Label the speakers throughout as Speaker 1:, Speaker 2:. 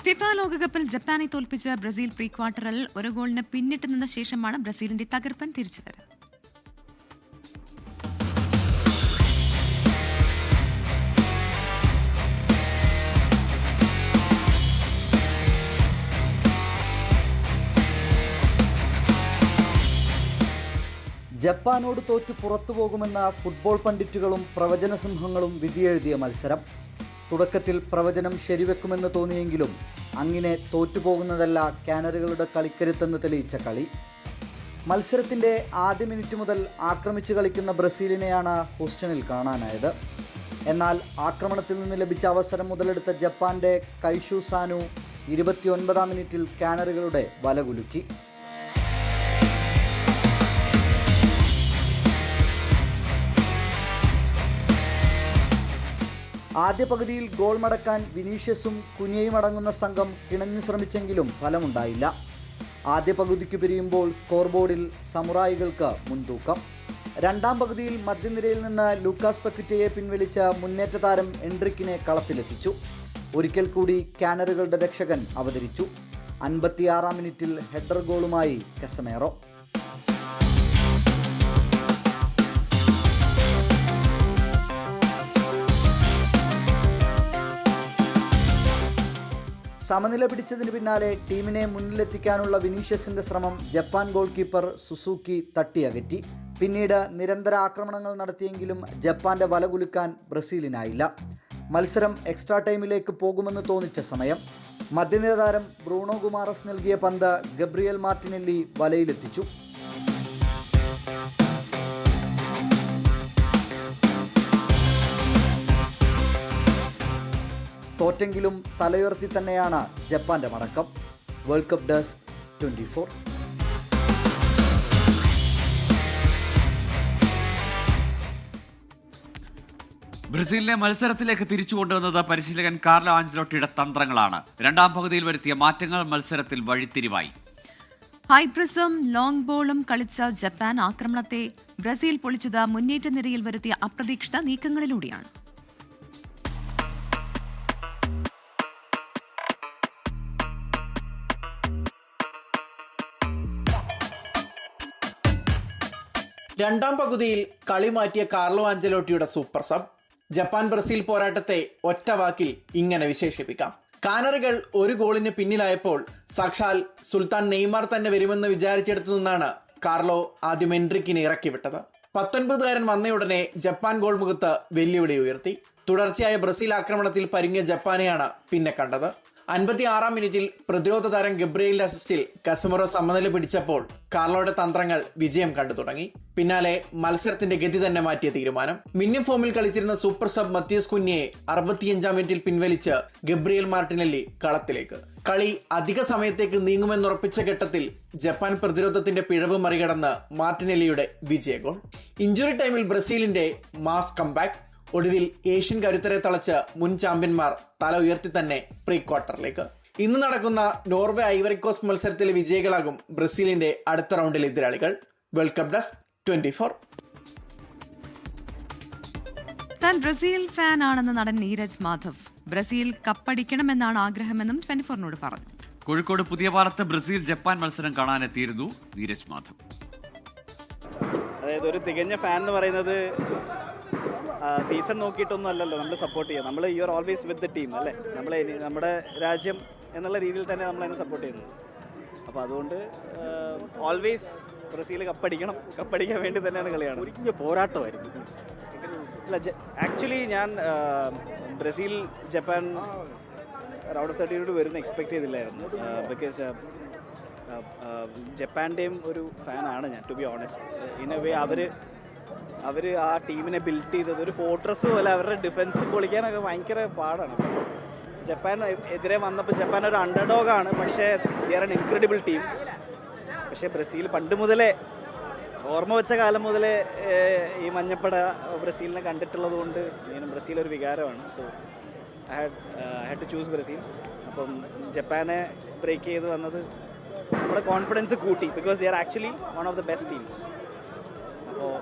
Speaker 1: FIFA ലോകകപ്പിൽ ജപ്പാനെ തോൽപ്പിച്ച Brazil pre ക്വാർട്ടറിൽ ഒരു ഗോളിന് പിന്നിട്ട് നിന്ന ശേഷമാണ് ബ്രസീലിന്റെ തകർപ്പൻ തിരിച്ചുവരവ്.
Speaker 2: ജപ്പാനോട് തോറ്റു പുറത്തുപോകുമെന്ന ഫുട്ബോൾ പണ്ഡിറ്റുകളും പ്രവചനസിംഹങ്ങളും വിധിയെഴുതിയ മത്സരം. തുടക്കത്തിൽ പ്രവചനം ശരിവെക്കുമെന്ന് തോന്നിയെങ്കിലും അങ്ങനെ തോറ്റുപോകുന്നതല്ല കാനറികളുടെ കളിക്കരുത്തെന്ന് തെളിയിച്ച കളി. മത്സരത്തിൻ്റെ ആദ്യ മിനിറ്റ് മുതൽ ആക്രമിച്ച് കളിക്കുന്ന ബ്രസീലിനെയാണ് ഹൂസ്റ്റണിൽ കാണാനായത്. എന്നാൽ ആക്രമണത്തിൽ നിന്ന് ലഭിച്ച അവസരം മുതലെടുത്ത ജപ്പാൻ്റെ കൈഷു സാനു 29-ാം മിനിറ്റിൽ കാനറികളുടെ വലകുലുക്കി. ആദ്യ പകുതിയിൽ ഗോൾ മടക്കാൻ വിനീഷ്യസും കുനിയയും അടങ്ങുന്ന സംഘം കിണഞ്ഞു ശ്രമിച്ചെങ്കിലും ഫലമുണ്ടായില്ല. ആദ്യ പകുതിക്ക് പിരിയുമ്പോൾ സ്കോർ ബോർഡിൽ സമുറായികൾക്ക് മുൻതൂക്കം. രണ്ടാം പകുതിയിൽ മധ്യനിരയിൽ നിന്ന് ലൂക്കാസ് പക്വിറ്റയെ പിൻവലിച്ച മുന്നേറ്റ താരം എൻട്രിക്കിനെ കളത്തിലെത്തിച്ചു. ഒരിക്കൽ കൂടി കാനറുകളുടെ രക്ഷകൻ അവതരിച്ചു. 56-ാം മിനിറ്റിൽ ഹെഡർ ഗോളുമായി കസമേറോ. സമനില പിടിച്ചതിന് പിന്നാലെ ടീമിനെ മുന്നിലെത്തിക്കാനുള്ള വിനീഷ്യസിന്റെ ശ്രമം ജപ്പാൻ ഗോൾ കീപ്പർ സുസൂക്കി തട്ടിയകറ്റി. പിന്നീട് നിരന്തര ആക്രമണങ്ങൾ നടത്തിയെങ്കിലും ജപ്പാന്റെ വല കുലുക്കാൻ ബ്രസീലിനായില്ല. മത്സരം എക്സ്ട്രാ ടൈമിലേക്ക് പോകുമെന്ന് തോന്നിച്ച സമയം മധ്യനിര താരം ബ്രൂണോ ഗുമാറസ് നൽകിയ പന്ത് ഗബ്രിയൽ മാർട്ടിനെല്ലി വലയിലെത്തിച്ചു. തോറ്റെങ്കിലും തലയുയർത്തി തന്നെയാണ് ജപ്പാന്റെ മടക്കം. World cup desk 24.
Speaker 3: ബ്രസീലിനെ മത്സരത്തിലേക്ക് തിരിച്ചു കൊണ്ടുവന്നത് പരിശീലകൻ കാർലോ ആഞ്ചലോട്ടിയുടെ തന്ത്രങ്ങളാണ്. രണ്ടാം പകുതിയിൽ വരുത്തിയ മാറ്റങ്ങൾ മത്സരത്തിൽ വഴിത്തിരിവായി.
Speaker 1: ഹൈപ്രസും ലോങ് ബോളും കളിച്ച ജപ്പാൻ ആക്രമണത്തെ ബ്രസീൽ പൊളിച്ചത് മുന്നേറ്റ നിരയിൽ വരുത്തിയ അപ്രതീക്ഷിത നീക്കങ്ങളിലൂടെയാണ്.
Speaker 4: രണ്ടാം പകുതിയിൽ കളി മാറ്റിയ കാർലോ ആഞ്ചലോട്ടിയുടെ സൂപ്പർ സബ്. ജപ്പാൻ ബ്രസീൽ പോരാട്ടത്തെ ഒറ്റ വാക്കിൽ ഇങ്ങനെ വിശേഷിപ്പിക്കാം. കാനറികൾ ഒരു ഗോളിന് പിന്നിലായപ്പോൾ സാക്ഷാൽ സുൽത്താൻ നെയ്മാർ തന്നെ വരുമെന്ന് വിചാരിച്ചെടുത്തു നിന്നാണ് കാർലോ ആദ്യം എൻട്രിക്കിനെ ഇറക്കിവിട്ടത്. 19-കാരൻ വന്നയുടനെ ജപ്പാൻ ഗോൾ മുഖത്ത് വെല്ലുവിളി ഉയർത്തി. തുടർച്ചയായ ബ്രസീൽ ആക്രമണത്തിൽ പരുങ്ങിയ ജപ്പാനെയാണ് പിന്നെ കണ്ടത്. 56-ാം മിനിറ്റിൽ പ്രതിരോധ താരം ഗബ്രിയലിന്റെ അസിസ്റ്റിൽ കസമറോ സമനില പിടിച്ചപ്പോൾ കാർലോയുടെ തന്ത്രങ്ങൾ വിജയം കണ്ടു തുടങ്ങി. പിന്നാലെ മത്സരത്തിന്റെ ഗതി തന്നെ മാറ്റിയ തീരുമാനം. മിന്യം ഫോമിൽ കളിച്ചിരുന്ന സൂപ്പർ സബ് മത്യൂസ് കുഞ്ഞയെ 65-ാം മിനിറ്റിൽ പിൻവലിച്ച് ഗബ്രിയൽ മാർട്ടിനെല്ലി കളത്തിലേക്ക്. കളി അധിക സമയത്തേക്ക് നീങ്ങുമെന്നുറപ്പിച്ച ഘട്ടത്തിൽ ജപ്പാൻ പ്രതിരോധത്തിന്റെ പിഴവ് മറികടന്ന് മാർട്ടിനെല്ലിയുടെ വിജയ ഗോൾ. ഇഞ്ചുറി ടൈമിൽ ബ്രസീലിന്റെ മാസ് കംബാക്ക്. ഒടുവിൽ ഏഷ്യൻ കരുത്തരെ തളച്ച് മുൻ ചാമ്പ്യന്മാർ തല ഉയർത്തി തന്നെ പ്രീ ക്വാർട്ടറിലേക്ക്. ഇന്ന് നടക്കുന്ന നോർവേ ഐവറി കോസ്റ്റ് മത്സരത്തിലെ വിജയികളാകും ബ്രസീലിന്റെ അടുത്ത റൗണ്ടിലെ എതിരാളികൾ. World cup desk 24.
Speaker 1: താൻ ബ്രസീൽ ഫാൻ ആണെന്ന് നടൻ നീരജ് മാധവ്. ബ്രസീൽ കപ്പടിക്കണമെന്നാണ് ആഗ്രഹമെന്നും 24-നോട് പറഞ്ഞു.
Speaker 3: കോഴിക്കോട് പുതിയ പാലത്ത് ബ്രസീൽ ജപ്പാൻ മത്സരം കാണാനെത്തിയിരുന്നു നീരജ് മാധവ്.
Speaker 5: അതായത് ഒരു തികഞ്ഞ ഫാൻ എന്ന് പറയുന്നത് സീസൺ നോക്കിയിട്ടൊന്നും അല്ലല്ലോ നമ്മൾ സപ്പോർട്ട് ചെയ്യുക. നമ്മൾ you are always with the team അല്ലേ. നമ്മുടെ രാജ്യം എന്നുള്ള രീതിയിൽ തന്നെ നമ്മളതിനെ സപ്പോർട്ട് ചെയ്യുന്നത്. അപ്പോൾ അതുകൊണ്ട് ഓൾവേസ് ബ്രസീൽ കപ്പടിക്കാൻ വേണ്ടി തന്നെയാണ് കളിയാണ്. ഒരിക്കലും പോരാട്ടമായിരുന്നു. അല്ല, ആക്ച്വലി ഞാൻ ബ്രസീൽ ജപ്പാൻ റൗണ്ട് ഓഫ് 32 വരുന്ന എക്സ്പെക്ട് ചെയ്തില്ലായിരുന്നു. ബിക്കോസ് ജപ്പാൻ്റെയും ഒരു ഫാനാണ് ഞാൻ, to be honest. In a way അവർ ആ ടീമിനെ ബിൽഡ് ചെയ്തത് ഒരു ഫോർട്രസ് പോലെ. അവരുടെ ഡിഫൻസ് പൊളിക്കാനൊക്കെ ഭയങ്കര പാടാണ്. ജപ്പാൻ എതിരെ വന്നപ്പോൾ ജപ്പാൻ ഒരു അണ്ടർഡോഗാണ്, പക്ഷേ they are an incredible team. പക്ഷേ ബ്രസീൽ പണ്ട് മുതലേ, ഓർമ്മ വെച്ച കാലം മുതലേ ഈ മഞ്ഞപ്പട ബ്രസീലിനെ കണ്ടിട്ടുള്ളത് കൊണ്ട് ബ്രസീൽ ഒരു വികാരമാണ്. So I had to choose Brazil. അപ്പം ജപ്പാനെ ബ്രേക്ക് ചെയ്ത് വന്നത് നമ്മുടെ കോൺഫിഡൻസ് കൂട്ടി. Because they are actually one of the best teams. അപ്പോൾ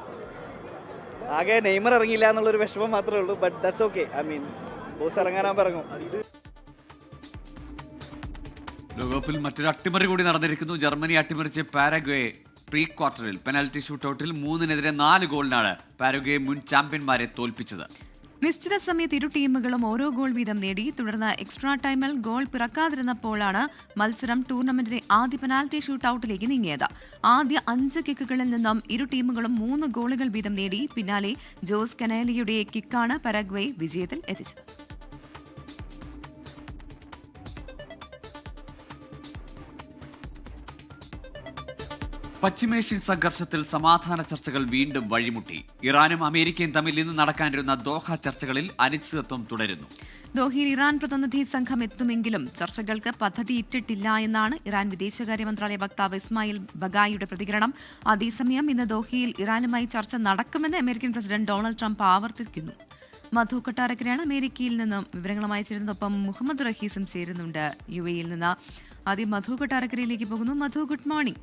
Speaker 5: ആകെ നെയ്മർ ഇറങ്ങിയില്ല എന്നുള്ളൊരു വിഷമം മാത്രമേ ഉള്ളൂ. But that's okay. I mean boss ഇറങ്ങാനാകുമ്പോൾ ഇറങ്ങും.
Speaker 3: ലോകകപ്പിൽ മറ്റൊരു അട്ടിമറി കൂടി നടന്നിരിക്കുന്നു. ജർമ്മനി അട്ടിമറിച്ച് പാരഗ്വേ പ്രീ ക്വാർട്ടറിൽ പെനാൽറ്റി ഷൂട്ടൌട്ടിൽ 3-നെതിരെ 4 ഗോളിനാണ് പാരഗ്വേ മുൻ ചാമ്പ്യന്മാരെ തോൽപ്പിച്ചത്.
Speaker 1: നിശ്ചിത സമയത്ത് ഇരു ടീമുകളും ഓരോ ഗോൾ വീതം നേടി. തുടർന്ന് എക്സ്ട്രാ ടൈമിൽ ഗോൾ പിറക്കാതിരുന്നപ്പോഴാണ് മത്സരം ടൂർണമെന്റിലെ ആദ്യ പെനാൽറ്റി ഷൂട്ടൌട്ടിലേക്ക് നീങ്ങിയത്. ആദ്യ 5 കിക്കുകളിൽ നിന്നും ഇരു ടീമുകളും 3 ഗോളുകൾ വീതം നേടി. പിന്നാലെ ജോസ് കനേലിയുടെ കിക്കാണ് പരഗ്വേ വിജയത്തിൽ എത്തിച്ചത്.
Speaker 3: പശ്ചിമേഷ്യൻ സംഘർഷത്തിൽ സമാധാന ചർച്ചകൾ വീണ്ടും വഴിമുട്ടി. ഇറാനും അമേരിക്കയും തമ്മിൽ ഇന്ന് നടക്കാനിരുന്ന ദോഹ ചർച്ചകളിൽ അനിശ്ചിതത്വം തുടരുന്നു.
Speaker 1: ദോഹയിൽ ഇറാൻ പ്രതിനിധി സംഘം എത്തുമെങ്കിലും ചർച്ചകൾക്ക് പദ്ധതിയിട്ടിട്ടില്ല എന്നാണ് ഇറാൻ വിദേശകാര്യ മന്ത്രാലയ വക്താവ് ഇസ്മായിൽ ബഗായിയുടെ പ്രതികരണം. അതേസമയം ഇന്ന് ദോഹയിൽ ഇറാനുമായി ചർച്ച നടക്കുമെന്ന് അമേരിക്കൻ പ്രസിഡന്റ് ഡൊണാൾഡ് ട്രംപ് ആവർത്തിക്കുന്നു. മധു കൊട്ടാരക്കരയാണ് അമേരിക്കയിൽ നിന്നും വിവരങ്ങളുമായി ചേരുന്നതൊപ്പം മുഹമ്മദ് റഹീസും ചേരുന്നുണ്ട് UAE-യിൽ നിന്ന്. ആദ്യം മധു കൊട്ടാരക്കരയിലേക്ക് പോകുന്നു. മധു, ഗുഡ് മോർണിംഗ്.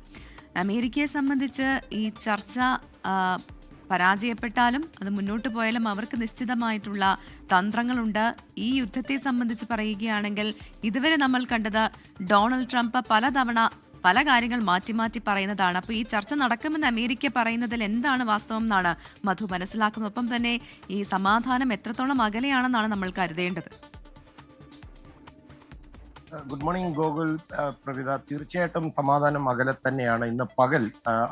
Speaker 1: അമേരിക്കയെ സംബന്ധിച്ച് ഈ ചർച്ച പരാജയപ്പെട്ടാലും അത് മുന്നോട്ട് പോയാലും അവർക്ക് നിശ്ചിതമായിട്ടുള്ള തന്ത്രങ്ങളുണ്ട്. ഈ യുദ്ധത്തെ സംബന്ധിച്ച് പറയുകയാണെങ്കിൽ ഇതുവരെ നമ്മൾ കണ്ടത് ഡൊണാൾഡ് ട്രംപ് പലതവണ പല കാര്യങ്ങൾ മാറ്റി മാറ്റി പറയുന്നതാണ്. അപ്പോൾ ഈ ചർച്ച നടക്കുമെന്ന് അമേരിക്ക പറയുന്നതിൽ എന്താണ് വാസ്തവം എന്നാണ് മധു മനസ്സിലാക്കുന്നത്. ഒപ്പം തന്നെ ഈ സമാധാനം എത്രത്തോളം അകലെയാണെന്നാണ് നമ്മൾ കരുതേണ്ടത്.
Speaker 6: Good morning Gokul, Pravitha. തീർച്ചയായിട്ടും സമാധാനം അകലെ തന്നെയാണ്. ഇന്ന് പകൽ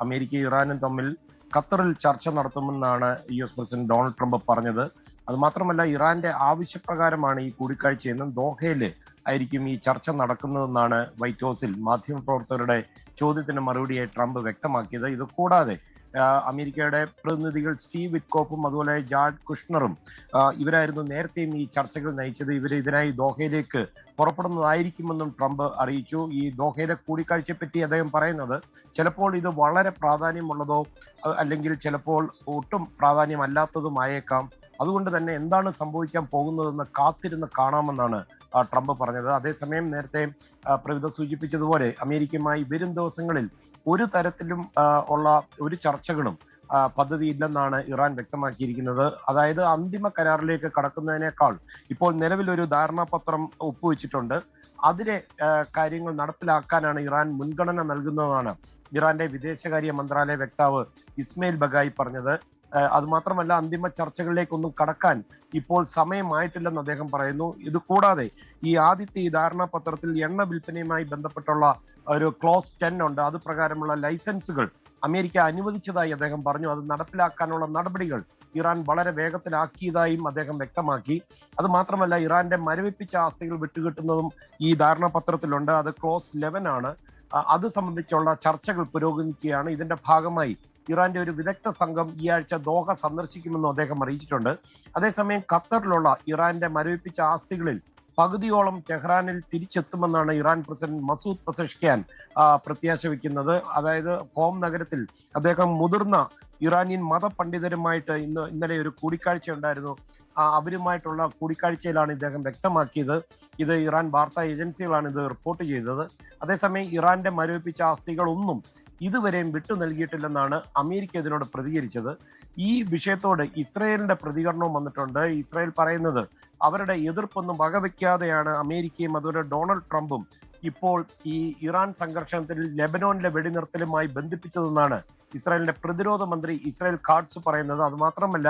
Speaker 6: അമേരിക്കയും ഇറാനും തമ്മിൽ ഖത്തറിൽ ചർച്ച നടത്തുമെന്നാണ് US പ്രസിഡന്റ് ഡൊണാൾഡ് ട്രംപ് പറഞ്ഞത്. അതുമാത്രമല്ല, ഇറാന്റെ ആവശ്യപ്രകാരമാണ് ഈ കൂടിക്കാഴ്ചയെന്നും ദോഹയില് ആയിരിക്കും ഈ ചർച്ച നടക്കുന്നതെന്നാണ് വൈറ്റ് ഹൗസിൽ മാധ്യമപ്രവർത്തകരുടെ ചോദ്യത്തിന് മറുപടിയായി ട്രംപ് വ്യക്തമാക്കിയത്. ഇത് കൂടാതെ അമേരിക്കയുടെ പ്രതിനിധികൾ സ്റ്റീവ് വിറ്റ്കോഫും അതുപോലെ ജാർഡ് കുഷ്ണറും ഇവരായിരുന്നു നേരത്തെയും ഈ ചർച്ചകൾ നയിച്ചത്. ഇതിനായി ദോഹയിലേക്ക് പുറപ്പെടുന്നതായിരിക്കുമെന്നും ട്രംപ് അറിയിച്ചു. ഈ ദോഹയിലെ കൂടിക്കാഴ്ചയെപ്പറ്റി അദ്ദേഹം പറയുന്നത് ചിലപ്പോൾ ഇത് വളരെ പ്രാധാന്യമുള്ളതോ അല്ലെങ്കിൽ ചിലപ്പോൾ ഒട്ടും പ്രാധാന്യമല്ലാത്തതുമായേക്കാം. അതുകൊണ്ട് തന്നെ എന്താണ് സംഭവിക്കാൻ പോകുന്നതെന്ന് കാത്തിരുന്ന് കാണാമെന്നാണ് ട്രംപ് പറഞ്ഞത്. അതേസമയം നേരത്തെ പ്രവിധ സൂചിപ്പിച്ചതുപോലെ അമേരിക്കയുമായി വരും ദിവസങ്ങളിൽ ഒരു തരത്തിലും ഉള്ള ഒരു ചർച്ചകളും പദ്ധതിയില്ലെന്നാണ് ഇറാൻ വ്യക്തമാക്കിയിരിക്കുന്നത്. അതായത് അന്തിമ കരാറിലേക്ക് കടക്കുന്നതിനേക്കാൾ ഇപ്പോൾ നിലവിലൊരു ധാരണാപത്രം ഒപ്പുവെച്ചിട്ടുണ്ട്. അതിലെ കാര്യങ്ങൾ നടപ്പിലാക്കാനാണ് ഇറാൻ മുൻഗണന നൽകുന്നതെന്നാണ് ഇറാന്റെ വിദേശകാര്യ മന്ത്രാലയ വക്താവ് ഇസ്മായിൽ ബഗായി പറഞ്ഞത്. അതുമാത്രമല്ല, അന്തിമ ചർച്ചകളിലേക്കൊന്നും കടക്കാൻ ഇപ്പോൾ സമയമായിട്ടില്ലെന്ന് അദ്ദേഹം പറയുന്നു. ഇത് കൂടാതെ ഈ ആദ്യത്തെ ഈ ധാരണാപത്രത്തിൽ എണ്ണ വിൽപ്പനയുമായി ബന്ധപ്പെട്ടുള്ള ഒരു ക്ലോസ് 10 ഉണ്ട്. അത് പ്രകാരമുള്ള ലൈസൻസുകൾ അമേരിക്ക അനുവദിച്ചതായി അദ്ദേഹം പറഞ്ഞു. അത് നടപ്പിലാക്കാനുള്ള നടപടികൾ ഇറാൻ വളരെ വേഗത്തിലാക്കിയതായും അദ്ദേഹം വ്യക്തമാക്കി. അത് മാത്രമല്ല, ഇറാന്റെ മരവിപ്പിച്ച ആസ്തികൾ വിട്ടുകിട്ടുന്നതും ഈ ധാരണാപത്രത്തിലുണ്ട്. അത് ക്ലോസ് 11 ആണ്. അത് സംബന്ധിച്ചുള്ള ചർച്ചകൾ പുരോഗമിക്കുകയാണ്. ഇതിന്റെ ഭാഗമായി ഇറാന്റെ ഒരു വിദഗ്ധ സംഘം ഈ ആഴ്ച ദോഹ സന്ദർശിക്കുമെന്നും അദ്ദേഹം അറിയിച്ചിട്ടുണ്ട്. അതേസമയം ഖത്തറിലുള്ള ഇറാന്റെ മരവിപ്പിച്ച ആസ്തികളിൽ പകുതിയോളം ടെഹ്റാനിൽ തിരിച്ചെത്തുമെന്നാണ് ഇറാൻ പ്രസിഡന്റ് മസൂദ് പെസഷ്കിയാൻ പ്രത്യാശ വയ്ക്കുന്നത്. അതായത് ഹോം നഗരത്തിൽ അദ്ദേഹം മുതിർന്ന ഇറാനിയൻ മതപണ്ഡിതരുമായിട്ട് ഇന്നലെ ഒരു കൂടിക്കാഴ്ച ഉണ്ടായിരുന്നു. അവരുമായിട്ടുള്ള കൂടിക്കാഴ്ചയിലാണ് ഇദ്ദേഹം വ്യക്തമാക്കിയത്. ഇത് ഇറാൻ വാർത്താ ഏജൻസികളാണ് ഇത് റിപ്പോർട്ട് ചെയ്തത്. അതേസമയം ഇറാന്റെ മരവിപ്പിച്ച ആസ്തികളൊന്നും ഇതുവരെയും വിട്ടു നൽകിയിട്ടില്ലെന്നാണ് അമേരിക്ക ഇതിനോട് പ്രതികരിച്ചത്. ഈ വിഷയത്തോട് ഇസ്രയേലിന്റെ പ്രതികരണവും വന്നിട്ടുണ്ട്. ഇസ്രയേൽ പറയുന്നത് അവരുടെ എതിർപ്പൊന്നും വകവെക്കാതെയാണ് അമേരിക്കയും അതുപോലെ ഡൊണാൾഡ് ട്രംപും ഇപ്പോൾ ഈ ഇറാൻ സംഘർഷത്തിൽ ലെബനോനിലെ വെടിനിർത്തലുമായി ബന്ധിപ്പിച്ചതെന്നാണ് ഇസ്രായേലിന്റെ പ്രതിരോധ മന്ത്രി ഇസ്രായേൽ കാട്സ് പറയുന്നത്. അതുമാത്രമല്ല,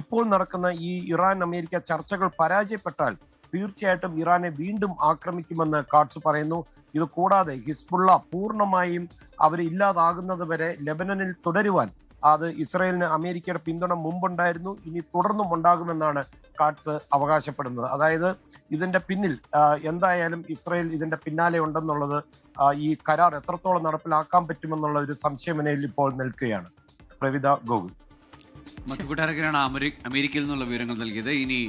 Speaker 6: ഇപ്പോൾ നടക്കുന്ന ഈ ഇറാൻ അമേരിക്ക ചർച്ചകൾ പരാജയപ്പെട്ടാൽ തീർച്ചയായിട്ടും ഇറാനെ വീണ്ടും ആക്രമിക്കുമെന്ന് കാട്സ് പറയുന്നു. ഇത് കൂടാതെ ഹിസ്ബുള്ള പൂർണ്ണമായും അവർ ഇല്ലാതാകുന്നത് വരെ ലെബനനിൽ തുടരുവാൻ അത് ഇസ്രായേലിന് അമേരിക്കയുടെ പിന്തുണ മുമ്പുണ്ടായിരുന്നു, ഇനി തുടർന്നും ഉണ്ടാകുമെന്നാണ് കാട്സ് അവകാശപ്പെടുന്നത്. അതായത് ഇതിന്റെ പിന്നിൽ എന്തായാലും ഇസ്രായേൽ ഇതിന്റെ പിന്നാലെ ഉണ്ടെന്നുള്ളത് ഈ കരാർ എത്രത്തോളം നടപ്പിലാക്കാൻ പറ്റുമെന്നുള്ള ഒരു സംശയമനയിൽ ഇപ്പോൾ നിൽക്കുകയാണ്. പ്രവിത, ഗോകുൽ.
Speaker 3: മധുകൂട്ടാരൊക്കെയാണ് അമേരിക്കയിൽ നിന്നുള്ള വിവരങ്ങൾ നൽകിയത്. ഇനി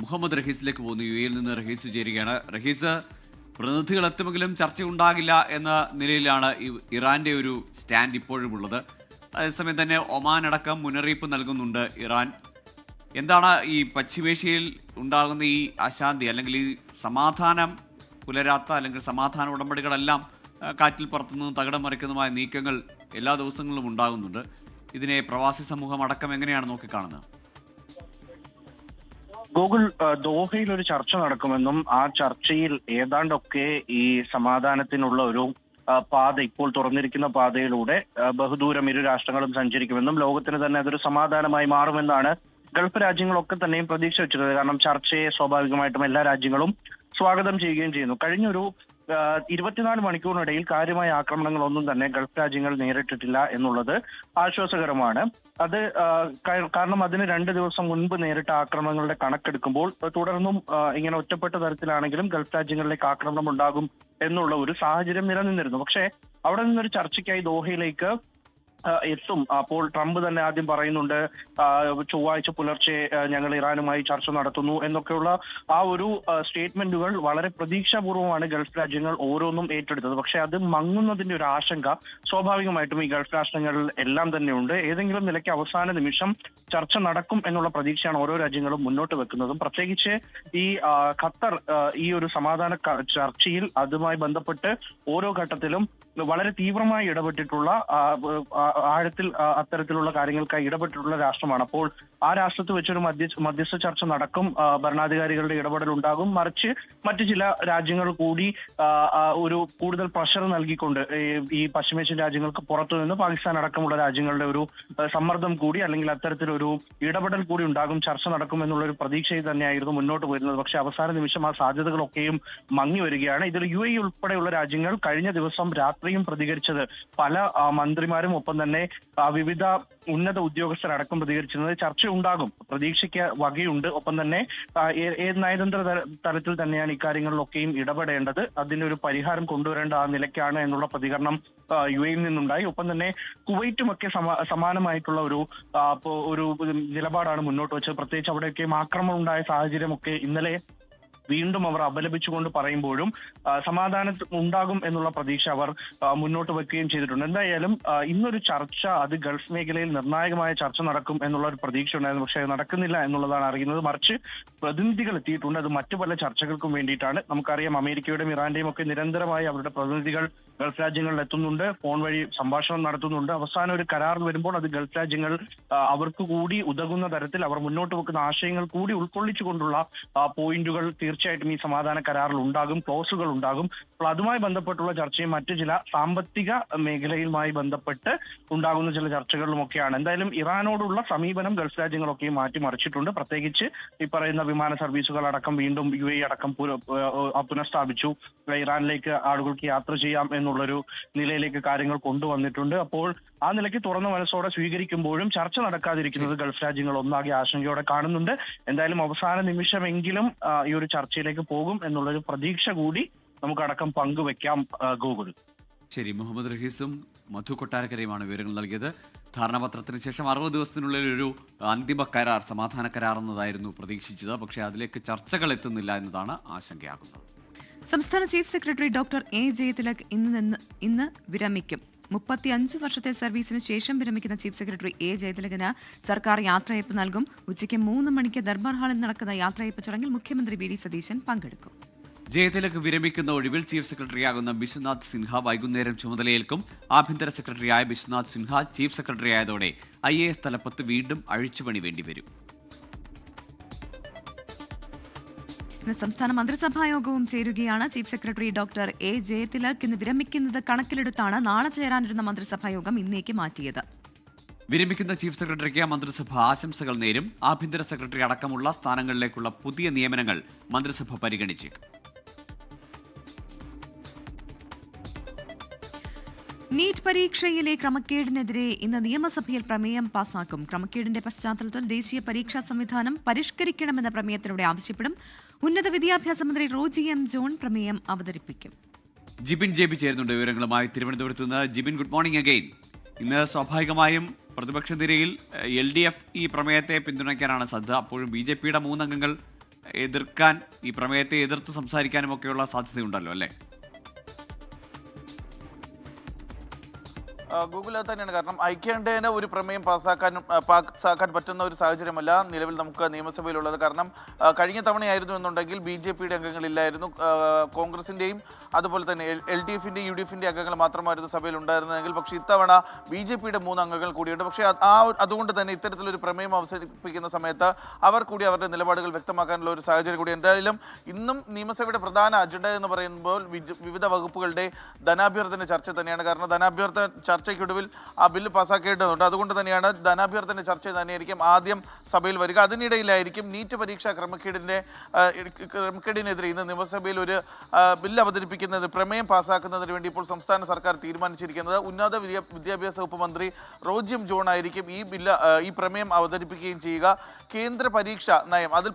Speaker 3: മുഹമ്മദ് റഹീസിലേക്ക് പോകുന്നു. UAE-യിൽ നിന്ന് റഹീസ് ചേരുകയാണ്. റഹീസ്, പ്രതിനിധികൾ എത്തുമെങ്കിലും ചർച്ച ഉണ്ടാകില്ല എന്ന നിലയിലാണ് ഇറാന്റെ ഒരു സ്റ്റാൻഡ് ഇപ്പോഴും ഉള്ളത്. അതേസമയം തന്നെ ഒമാൻ അടക്കം മുന്നറിയിപ്പ് നൽകുന്നുണ്ട് ഇറാൻ. എന്താണ് ഈ പശ്ചിമേഷ്യയിൽ ഉണ്ടാകുന്ന ഈ അശാന്തി അല്ലെങ്കിൽ ഈ സമാധാനം പുലരാത്ത അല്ലെങ്കിൽ സമാധാന ഉടമ്പടികളെല്ലാം കാറ്റിൽ പറത്തുന്നതും തകിടം മറിക്കുന്നതുമായ നീക്കങ്ങൾ എല്ലാ ദിവസങ്ങളിലും ഉണ്ടാകുന്നുണ്ട്. ഇതിനെ പ്രവാസി സമൂഹം അടക്കം എങ്ങനെയാണ് നോക്കിക്കാണുന്നത്?
Speaker 7: ഗോകുൽ, ദോഹയിൽ ഒരു ചർച്ച നടക്കുമെന്നും ആ ചർച്ചയിൽ ഏതാണ്ടൊക്കെ ഈ സമാധാനത്തിനുള്ള ഒരു പാത, ഇപ്പോൾ തുറന്നിരിക്കുന്ന പാതയിലൂടെ ബഹുദൂരം ഇരു രാഷ്ട്രങ്ങളും സഞ്ചരിക്കുമെന്നും ലോകത്തിന് തന്നെ അതൊരു സമാധാനമായി മാറുമെന്നാണ് ഗൾഫ് രാജ്യങ്ങളൊക്കെ തന്നെയും പ്രതീക്ഷ വെച്ചിരുന്നത്. കാരണം ചർച്ചയെ സ്വാഭാവികമായിട്ടും എല്ലാ രാജ്യങ്ങളും സ്വാഗതം ചെയ്യുകയും ചെയ്യുന്നു. കഴിഞ്ഞൊരു 24 മണിക്കൂറിനിടയിൽ കാര്യമായ ആക്രമണങ്ങളൊന്നും തന്നെ ഗൾഫ് രാജ്യങ്ങൾ നേരിട്ടിട്ടില്ല എന്നുള്ളത് ആശ്വാസകരമാണ്. അത് കാരണം അതിന് 2 ദിവസം മുൻപ് നേരിട്ട ആക്രമണങ്ങളുടെ കണക്കെടുക്കുമ്പോൾ തുടർന്നും ഇങ്ങനെ ഒറ്റപ്പെട്ട തരത്തിലാണെങ്കിലും ഗൾഫ് രാജ്യങ്ങളിലേക്ക് ആക്രമണം ഉണ്ടാകും എന്നുള്ള ഒരു സാഹചര്യം നിലനിന്നിരുന്നു. പക്ഷേ അവിടെ നിന്നൊരു ചർച്ചയ്ക്കായി ദോഹയിലേക്ക് എത്തും. അപ്പോൾ ട്രംപ് തന്നെ ആദ്യം പറയുന്നുണ്ട് ചൊവ്വാഴ്ച പുലർച്ചെ ഞങ്ങൾ ഇറാനുമായി ചർച്ച നടത്തുന്നു എന്നൊക്കെയുള്ള ആ ഒരു സ്റ്റേറ്റ്മെന്റുകൾ വളരെ പ്രതീക്ഷാപൂർവ്വമാണ് ഗൾഫ് രാജ്യങ്ങൾ ഓരോന്നും ഏറ്റെടുത്തത്. പക്ഷെ അത് മങ്ങുന്നതിന്റെ ഒരു ആശങ്ക സ്വാഭാവികമായിട്ടും ഈ ഗൾഫ് രാഷ്ട്രങ്ങളിൽ എല്ലാം തന്നെയുണ്ട്. ഏതെങ്കിലും നിലയ്ക്ക് അവസാന നിമിഷം ചർച്ച നടക്കും എന്നുള്ള പ്രതീക്ഷയാണ് ഓരോ രാജ്യങ്ങളും മുന്നോട്ട് വെക്കുന്നതും. പ്രത്യേകിച്ച് ഈ ഖത്തർ ഈ ഒരു സമാധാന ചർച്ചയിൽ അതുമായി ബന്ധപ്പെട്ട് ഓരോ ഘട്ടത്തിലും വളരെ തീവ്രമായി ഇടപെട്ടിട്ടുള്ള ആഴത്തിൽ അത്തരത്തിലുള്ള കാര്യങ്ങൾക്കായി ഇടപെട്ടിട്ടുള്ള രാഷ്ട്രമാണ്. അപ്പോൾ ആ രാഷ്ട്രത്തിൽ വെച്ചൊരു മധ്യസ്ഥ ചർച്ച നടക്കും, ഭരണാധികാരികളുടെ ഇടപെടൽ ഉണ്ടാകും. മറിച്ച് മറ്റു ചില രാജ്യങ്ങൾ കൂടി ഒരു കൂടുതൽ പ്രഷർ നൽകിക്കൊണ്ട് ഈ പശ്ചിമേഷ്യൻ രാജ്യങ്ങൾക്ക് പുറത്തുനിന്ന് പാകിസ്ഥാൻ അടക്കമുള്ള രാജ്യങ്ങളുടെ ഒരു സമ്മർദ്ദം കൂടി അല്ലെങ്കിൽ അത്തരത്തിലൊരു ഇടപെടൽ കൂടി ഉണ്ടാകും, ചർച്ച നടക്കും എന്നുള്ളൊരു പ്രതീക്ഷയിൽ തന്നെയായിരുന്നു മുന്നോട്ട് പോയിരുന്നത്. പക്ഷേ അവസാന നിമിഷം ആ സാധ്യതകളൊക്കെയും മങ്ങി വരികയാണ്. ഇതിൽ UAE ഉൾപ്പെടെയുള്ള രാജ്യങ്ങൾ കഴിഞ്ഞ ദിവസം രാത്രിയും പ്രതികരിച്ചത്, പല മന്ത്രിമാരും ഒപ്പം തന്നെ വിവിധ ഉന്നത ഉദ്യോഗസ്ഥരടക്കം പ്രതികരിച്ചിരുന്നത് ചർച്ച ഉണ്ടാകും, പ്രതീക്ഷയ്ക്ക് വകയുണ്ട്. ഒപ്പം തന്നെ നയതന്ത്ര തലത്തിൽ തന്നെയാണ് ഇക്കാര്യങ്ങളിലൊക്കെയും ഇടപെടേണ്ടത്, അതിനൊരു പരിഹാരം കൊണ്ടുവരേണ്ട ആ നിലയ്ക്കാണ് എന്നുള്ള പ്രതികരണം UAE നിന്നുണ്ടായി. ഒപ്പം തന്നെ കുവൈറ്റുമൊക്കെ സമാനമായിട്ടുള്ള ഒരു നിലപാടാണ് മുന്നോട്ട് വെച്ചത്. പ്രത്യേകിച്ച് അവിടെയൊക്കെ ആക്രമണം ഉണ്ടായ സാഹചര്യമൊക്കെ ഇന്നലെ വീണ്ടും അവർ അപലപിച്ചുകൊണ്ട് പറയുമ്പോഴും സമാധാനം ഉണ്ടാകും എന്നുള്ള പ്രതീക്ഷ അവർ മുന്നോട്ട് വെക്കുകയും ചെയ്തിട്ടുണ്ട്. എന്തായാലും ഇന്നൊരു ചർച്ച, അത് ഗൾഫ് മേഖലയിൽ നിർണായകമായ ചർച്ച നടക്കും എന്നുള്ള ഒരു പ്രതീക്ഷ ഉണ്ടായിരുന്നു. പക്ഷേ അത് നടക്കുന്നില്ല എന്നുള്ളതാണ് അറിയുന്നത്. മറിച്ച് പ്രതിനിധികൾ എത്തിയിട്ടുണ്ട്, അത് മറ്റു പല ചർച്ചകൾക്കും വേണ്ടിയിട്ടാണ്. നമുക്കറിയാം അമേരിക്കയുടെയും ഇറാന്റെയും ഒക്കെ നിരന്തരമായി അവരുടെ പ്രതിനിധികൾ ഗൾഫ് രാജ്യങ്ങളിൽ എത്തുന്നുണ്ട്, ഫോൺ വഴി സംഭാഷണം നടത്തുന്നുണ്ട്. അവസാനം ഒരു കരാർ വരുമ്പോൾ അത് ഗൾഫ് രാജ്യങ്ങൾ അവർക്ക് കൂടി ഉതകുന്ന തരത്തിൽ അവർ മുന്നോട്ട് വെക്കുന്ന ആശയങ്ങൾ കൂടി ഉൾക്കൊള്ളിച്ചുകൊണ്ടുള്ള പോയിന്റുകൾ തീർച്ചയായിട്ടും ഈ സമാധാന കരാറിൽ ഉണ്ടാകും, ക്ലോസുകൾ ഉണ്ടാകും. അപ്പോൾ അതുമായി ബന്ധപ്പെട്ടുള്ള ചർച്ചയും മറ്റു ചില സാമ്പത്തിക മേഖലയുമായി ബന്ധപ്പെട്ട് ഉണ്ടാകുന്ന ചില ചർച്ചകളിലുമൊക്കെയാണ്. എന്തായാലും ഇറാനോടുള്ള സമീപനം ഗൾഫ് രാജ്യങ്ങളൊക്കെയും മാറ്റിമറിച്ചിട്ടുണ്ട്. പ്രത്യേകിച്ച് ഈ പറയുന്ന വിമാന സർവീസുകൾ അടക്കം വീണ്ടും UAE അടക്കം പുനഃസ്ഥാപിച്ചു. ഇറാനിലേക്ക് ആളുകൾക്ക് യാത്ര ചെയ്യാം എന്നുള്ളൊരു നിലയിലേക്ക് കാര്യങ്ങൾ കൊണ്ടുവന്നിട്ടുണ്ട്. അപ്പോൾ ആ നിലയ്ക്ക് തുറന്ന മനസ്സോടെ സ്വീകരിക്കുമ്പോഴും ചർച്ച നടക്കാതിരിക്കുന്നത് ഗൾഫ് രാജ്യങ്ങൾ ഒന്നാകെ ആശങ്കയോടെ കാണുന്നുണ്ട്. എന്തായാലും അവസാന നിമിഷമെങ്കിലും ഈ ഒരു ചർച്ചയിലേക്ക് പോകും എന്നുള്ളൊരു പ്രതീക്ഷ കൂടി നമുക്കടക്കം പങ്കുവെക്കാം. ഗൂഗിൾ.
Speaker 3: ശരി, മുഹമ്മദ് റഹീസും മധു കൊട്ടാരക്കരയുമാണ് വിവരങ്ങൾ നൽകിയത്. ധാരണാപത്രത്തിന് ശേഷം 60 ദിവസത്തിനുള്ളിൽ ഒരു അന്തിമ കരാർ, സമാധാന കരാർ എന്നതായിരുന്നു പ്രതീക്ഷിച്ചത്. പക്ഷേ അതിലേക്ക് ചർച്ചകൾ എത്തുന്നില്ല എന്നതാണ് ആശങ്കയാകുന്നത്.
Speaker 1: സംസ്ഥാന chief secretary doctor A Jayathilak ഇന്ന് വിരമിക്കും. 35 വർഷത്തെ സർവീസിന് ശേഷം വിരമിക്കുന്ന ചീഫ് സെക്രട്ടറി A ജയതിലകിന് സർക്കാർ യാത്രയയപ്പ് നൽകും. ഉച്ചയ്ക്ക് 3 മണിക്ക് ദർബാർ ഹാളിൽ നടക്കുന്ന യാത്രയയപ്പ് ചടങ്ങിൽ മുഖ്യമന്ത്രി VD സതീശൻ പങ്കെടുക്കും.
Speaker 3: ജയതിലക് വിരമിക്കുന്ന ഒഴിവിൽ ചീഫ് സെക്രട്ടറിയാകുന്ന ബിശ്വനാഥ് സിൻഹ വൈകുന്നേരം ചുമതലയേൽക്കും. ആഭ്യന്തര സെക്രട്ടറിയായ ബിശ്വനാഥ് സിൻഹ ചീഫ് സെക്രട്ടറിയായതോടെ IAS തലപ്പത്ത് വീണ്ടും അഴിച്ചുപണി വേണ്ടിവരും.
Speaker 1: സംസ്ഥാന മന്ത്രിസഭാ യോഗവും ചേരുകയാണ്. Chief secretary doctor A Jayathilak ഇന്ന് വിരമിക്കുന്നത് കണക്കിലെടുത്താണ് നാളെ ചേരാനിരുന്ന മന്ത്രിസഭാ യോഗം ഇന്നേക്ക് മാറ്റിയത്.
Speaker 3: വിരമിക്കുന്ന ചീഫ് സെക്രട്ടറിക്ക് മന്ത്രിസഭ ആശംസകൾ നേരും. ആഭ്യന്തര സെക്രട്ടറി അടക്കമുള്ള സ്ഥാനങ്ങളിലേക്കുള്ള പുതിയ നിയമനങ്ങൾ മന്ത്രിസഭ പരിഗണിച്ചേക്കും.
Speaker 1: നീറ്റ് പരീക്ഷയിലെ ക്രമക്കേടിനെതിരെ ഇന്ന് നിയമസഭയിൽ പ്രമേയം പാസാക്കും. ക്രമക്കേടിന്റെ പശ്ചാത്തലത്തിൽ ദേശീയ പരീക്ഷാ സംവിധാനം പരിഷ്കരിക്കണമെന്ന പ്രമേയത്തിലൂടെ ആവശ്യപ്പെടും. ഉന്നത വിദ്യാഭ്യാസ മന്ത്രി റോജി M ജോൺ പ്രമേയം അവതരിപ്പിക്കും.
Speaker 3: ജിബിൻ JB ചേരുന്നുണ്ട് വിവരങ്ങളുമായി തിരുവനന്തപുരത്ത് നിന്ന്. Jibin, good morning again. ഇന്ന് സ്വാഭാവികമായും പ്രതിപക്ഷ നിരയിൽ LDF ഈ പ്രമേയത്തെ പിന്തുണയ്ക്കാനാണ് സാധ്യത. അപ്പോഴും BJPയുടെ 3 അംഗങ്ങൾ എതിർക്കാൻ, ഈ പ്രമേയത്തെ എതിർത്ത് സംസാരിക്കാനും ഒക്കെയുള്ള സാധ്യതയുണ്ടല്ലോ അല്ലേ?
Speaker 8: ഗൂഗിൾ അത് തന്നെയാണ്. കാരണം ഐക്യകണ്ഠേന ഒരു പ്രമേയം പാസ്സാക്കാൻ പറ്റുന്ന ഒരു സാഹചര്യമല്ല നിലവിൽ നമുക്ക് നിയമസഭയിലുള്ളത്. കാരണം കഴിഞ്ഞ തവണയായിരുന്നു എന്നുണ്ടെങ്കിൽ BJP-യുടെ അംഗങ്ങളില്ലായിരുന്നു, കോൺഗ്രസിൻ്റെയും അതുപോലെ തന്നെ LDF-ൻ്റെയും UDF-ൻ്റെയും അംഗങ്ങൾ മാത്രമായിരുന്നു സഭയിൽ ഉണ്ടായിരുന്നതെങ്കിൽ, പക്ഷേ ഇത്തവണ BJP-യുടെ 3 അംഗങ്ങൾ കൂടിയുണ്ട്. പക്ഷേ അതുകൊണ്ട് തന്നെ ഇത്തരത്തിലൊരു പ്രമേയം അവതരിപ്പിക്കുന്ന സമയത്ത് അവർ കൂടി അവരുടെ നിലപാടുകൾ വ്യക്തമാക്കാനുള്ള ഒരു സാഹചര്യം കൂടി. എന്തായാലും ഇന്നും നിയമസഭയുടെ പ്രധാന അജണ്ട എന്ന് പറയുമ്പോൾ വിവിധ വകുപ്പുകളുടെ ധനാഭ്യർത്ഥന ചർച്ച തന്നെയാണ്. കാരണം ധനാഭ്യർത്ഥന ചർച്ചയ്ക്കൊടുവിൽ ആ ബില്ല് പാസ്സാക്കേണ്ടതുണ്ട്. അതുകൊണ്ട് തന്നെയാണ് ധനാഭ്യർത്ഥന ചർച്ച തന്നെയായിരിക്കും ആദ്യം സഭയിൽ വരിക. അതിനിടയിലായിരിക്കും നീറ്റ് പരീക്ഷാ ക്രമക്കേടിനെതിരെ ഇന്ന് നിയമസഭയിൽ ഒരു ബില്ല് അവതരിപ്പിക്കുന്നത്, പ്രമേയം പാസ്സാക്കുന്നതിന് വേണ്ടി ഇപ്പോൾ സംസ്ഥാന സർക്കാർ തീരുമാനിച്ചിരിക്കുന്നത്. ഉന്നത വിദ്യാഭ്യാസ വകുപ്പ് മന്ത്രി റോജി എം ജോൺ ആയിരിക്കും ഈ പ്രമേയം അവതരിപ്പിക്കുകയും ചെയ്യുക. കേന്ദ്ര പരീക്ഷാ നയം അതിൽ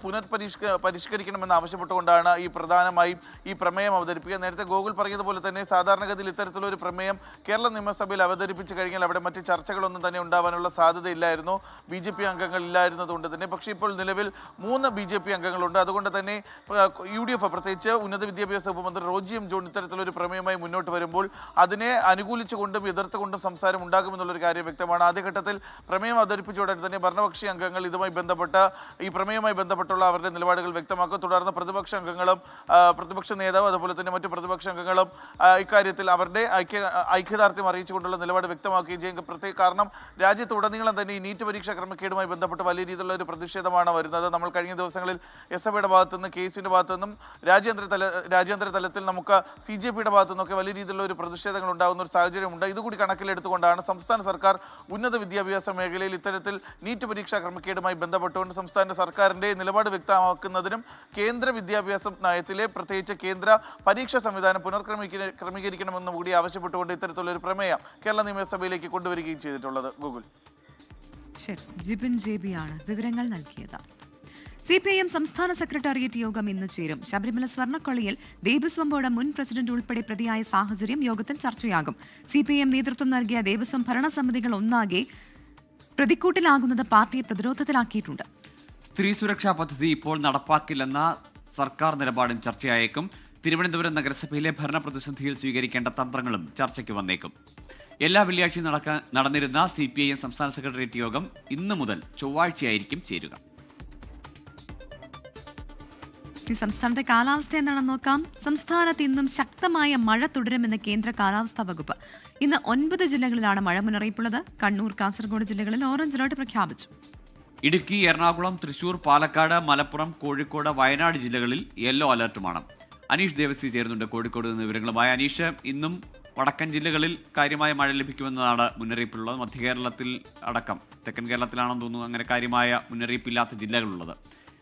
Speaker 8: പരിഷ്കരിക്കണമെന്ന് ആവശ്യപ്പെട്ടുകൊണ്ടാണ് പ്രധാനമായും ഈ പ്രമേയം അവതരിപ്പിക്കുക. നേരത്തെ ഗോകുൽ പറഞ്ഞതുപോലെ തന്നെ സാധാരണഗതിയിൽ ഇത്തരത്തിലൊരു പ്രമേയം കേരള നിയമസഭയിൽ അവതരിപ്പിച്ചു കഴിഞ്ഞാൽ അവിടെ മറ്റ് ചർച്ചകളൊന്നും തന്നെ ഉണ്ടാവാനുള്ള സാധ്യതയില്ലായിരുന്നു, BJP അംഗങ്ങൾ ഇല്ലായിരുന്നതുകൊണ്ട് തന്നെ. പക്ഷേ ഇപ്പോൾ നിലവിൽ 3 BJP അംഗങ്ങളുണ്ട്. അതുകൊണ്ട് തന്നെ UDF പ്രത്യേകിച്ച് ഉന്നത വിദ്യാഭ്യാസ ഉപമന്ത്രി റോജി എം ജോൺ ഇത്തരത്തിലൊരു പ്രമേയമായി മുന്നോട്ട് വരുമ്പോൾ അതിനെ അനുകൂലിച്ചുകൊണ്ടും എതിർത്തുകൊണ്ടും സംസാരം ഉണ്ടാകുമെന്നുള്ളൊരു കാര്യം വ്യക്തമാണ്. ആദ്യഘട്ടത്തിൽ പ്രമേയം അവതരിപ്പിച്ച ഉടനെ തന്നെ ഭരണപക്ഷി അംഗങ്ങൾ ഈ പ്രമേയവുമായി ബന്ധപ്പെട്ടുള്ള അവരുടെ നിലപാടുകൾ വ്യക്തമാക്കും. തുടർന്ന് പ്രതിപക്ഷ നേതാവ് അതുപോലെ തന്നെ മറ്റ് പ്രതിപക്ഷ അംഗങ്ങളും ഇക്കാര്യത്തിൽ അവരുടെ ഐക്യദാർഢ്യം അറിയിച്ചുകൊണ്ടുള്ള നിലപാട് വ്യക്തമാക്കുകയും ചെയ്യും. കാരണം രാജ്യത്തുടനീളം തന്നെ ഈ നീറ്റ് പരീക്ഷാ ക്രമക്കേടുമായി ബന്ധപ്പെട്ട് വലിയ രീതിയിലുള്ള ഒരു പ്രതിഷേധമാണ് വരുന്നത്. നമ്മൾ കഴിഞ്ഞ ദിവസങ്ങളിൽ SFയുടെ ഭാഗത്തുനിന്നും KSUവിൻ്റെ ഭാഗത്തുനിന്നും രാജ്യാന്തര തലത്തിൽ നമുക്ക് CJPയുടെ ഭാഗത്തുനിന്നൊക്കെ വലിയ രീതിയിലുള്ള ഒരു പ്രതിഷേധങ്ങൾ ഉണ്ടാകുന്ന ഒരു സാഹചര്യമുണ്ട്. ഇതുകൂടി കണക്കിലെടുത്തുകൊണ്ടാണ് സംസ്ഥാന സർക്കാർ ഉന്നത വിദ്യാഭ്യാസ മേഖലയിൽ ഇത്തരത്തിൽ നീറ്റ് പരീക്ഷാ ക്രമക്കേടുമായി ബന്ധപ്പെട്ടുകൊണ്ട് സംസ്ഥാന സർക്കാരിൻ്റെ നിലപാട് വ്യക്തമാക്കുന്നതിനും കേന്ദ്ര വിദ്യാഭ്യാസ നയത്തിലെ പ്രത്യേകിച്ച് കേന്ദ്ര പരീക്ഷാ സംവിധാനം ക്രമീകരിക്കണമെന്നും കൂടി ആവശ്യപ്പെട്ടുകൊണ്ട് ഇത്തരത്തിലുള്ള ഒരു പ്രമേയം കേരള നിയമസഭയിലേക്ക് കൊണ്ടുവരികയും ചെയ്തിട്ടുള്ളത്. ഗൂഗിൾ.
Speaker 1: ശരി, ജിബിൻ JB ആണ് വിവരങ്ങൾ നൽകിയത്. CPIM സംസ്ഥാന സെക്രട്ടേറിയറ്റ് യോഗം ഇന്ന് ചേരും. ശബരിമല സ്വർണ്ണക്കൊള്ളയിൽ ദേവസ്വം ബോർഡ് മുൻ പ്രസിഡന്റ് ഉൾപ്പെടെ പ്രതിയായ സാഹചര്യം യോഗത്തിൽ ചർച്ചയാകും. CPIM നേതൃത്വം നൽകിയ ദേവസ്വം ഭരണസമിതികൾ ഒന്നാകെ പ്രതിക്കൂട്ടിലാകുന്നത് പാർട്ടിയെ പ്രതിരോധത്തിലാക്കിയിട്ടുണ്ട്.
Speaker 3: സ്ത്രീ സുരക്ഷാ പദ്ധതി ഇപ്പോൾ നടപ്പാക്കില്ലെന്ന സർക്കാർ നിലപാടും ചർച്ചയായേക്കും. തിരുവനന്തപുരം നഗരസഭയിലെ ഭരണ പ്രതിസന്ധിയിൽ സ്വീകരിക്കേണ്ട തന്ത്രങ്ങളും ചർച്ചയ്ക്ക് വന്നേക്കും. എല്ലാ വെള്ളിയാഴ്ചയും നടന്നിരുന്ന CPIM സംസ്ഥാന സെക്രട്ടേറിയറ്റ് യോഗം ഇന്ന് മുതൽ ചൊവ്വാഴ്ചയായിരിക്കും ചേരുക.
Speaker 1: സംസ്ഥാനത്തെ കാലാവസ്ഥ എന്താണെന്ന് നോക്കാം. സംസ്ഥാനത്ത് ഇന്നും ശക്തമായ മഴ തുടരുമെന്ന് കേന്ദ്ര കാലാവസ്ഥാ വകുപ്പ്. ഇന്ന് 9 ജില്ലകളിലാണ് മഴ മുന്നറിയിപ്പുള്ളത്. കണ്ണൂർ, കാസർഗോഡ് ജില്ലകളിൽ ഓറഞ്ച് അലർട്ട് പ്രഖ്യാപിച്ചു.
Speaker 3: ഇടുക്കി, എറണാകുളം, തൃശൂർ, പാലക്കാട്, മലപ്പുറം, കോഴിക്കോട്, വയനാട് ജില്ലകളിൽ യെല്ലോ അലർട്ടുമാണ്. അനീഷ് ദേവസി ചേരുന്നുണ്ട് കോഴിക്കോട് നിന്ന് വിവരങ്ങളുമായി. അനീഷ്, ഇന്നും വടക്കൻ ജില്ലകളിൽ കാര്യമായ മഴ ലഭിക്കുമെന്നതാണ് മുന്നറിയിപ്പുള്ളത്. മധ്യ കേരളത്തിൽ അടക്കം, തെക്കൻ കേരളത്തിലാണെന്ന് തോന്നുന്നു അങ്ങനെ കാര്യമായ മുന്നറിയിപ്പില്ലാത്ത ജില്ലകളുള്ളത്.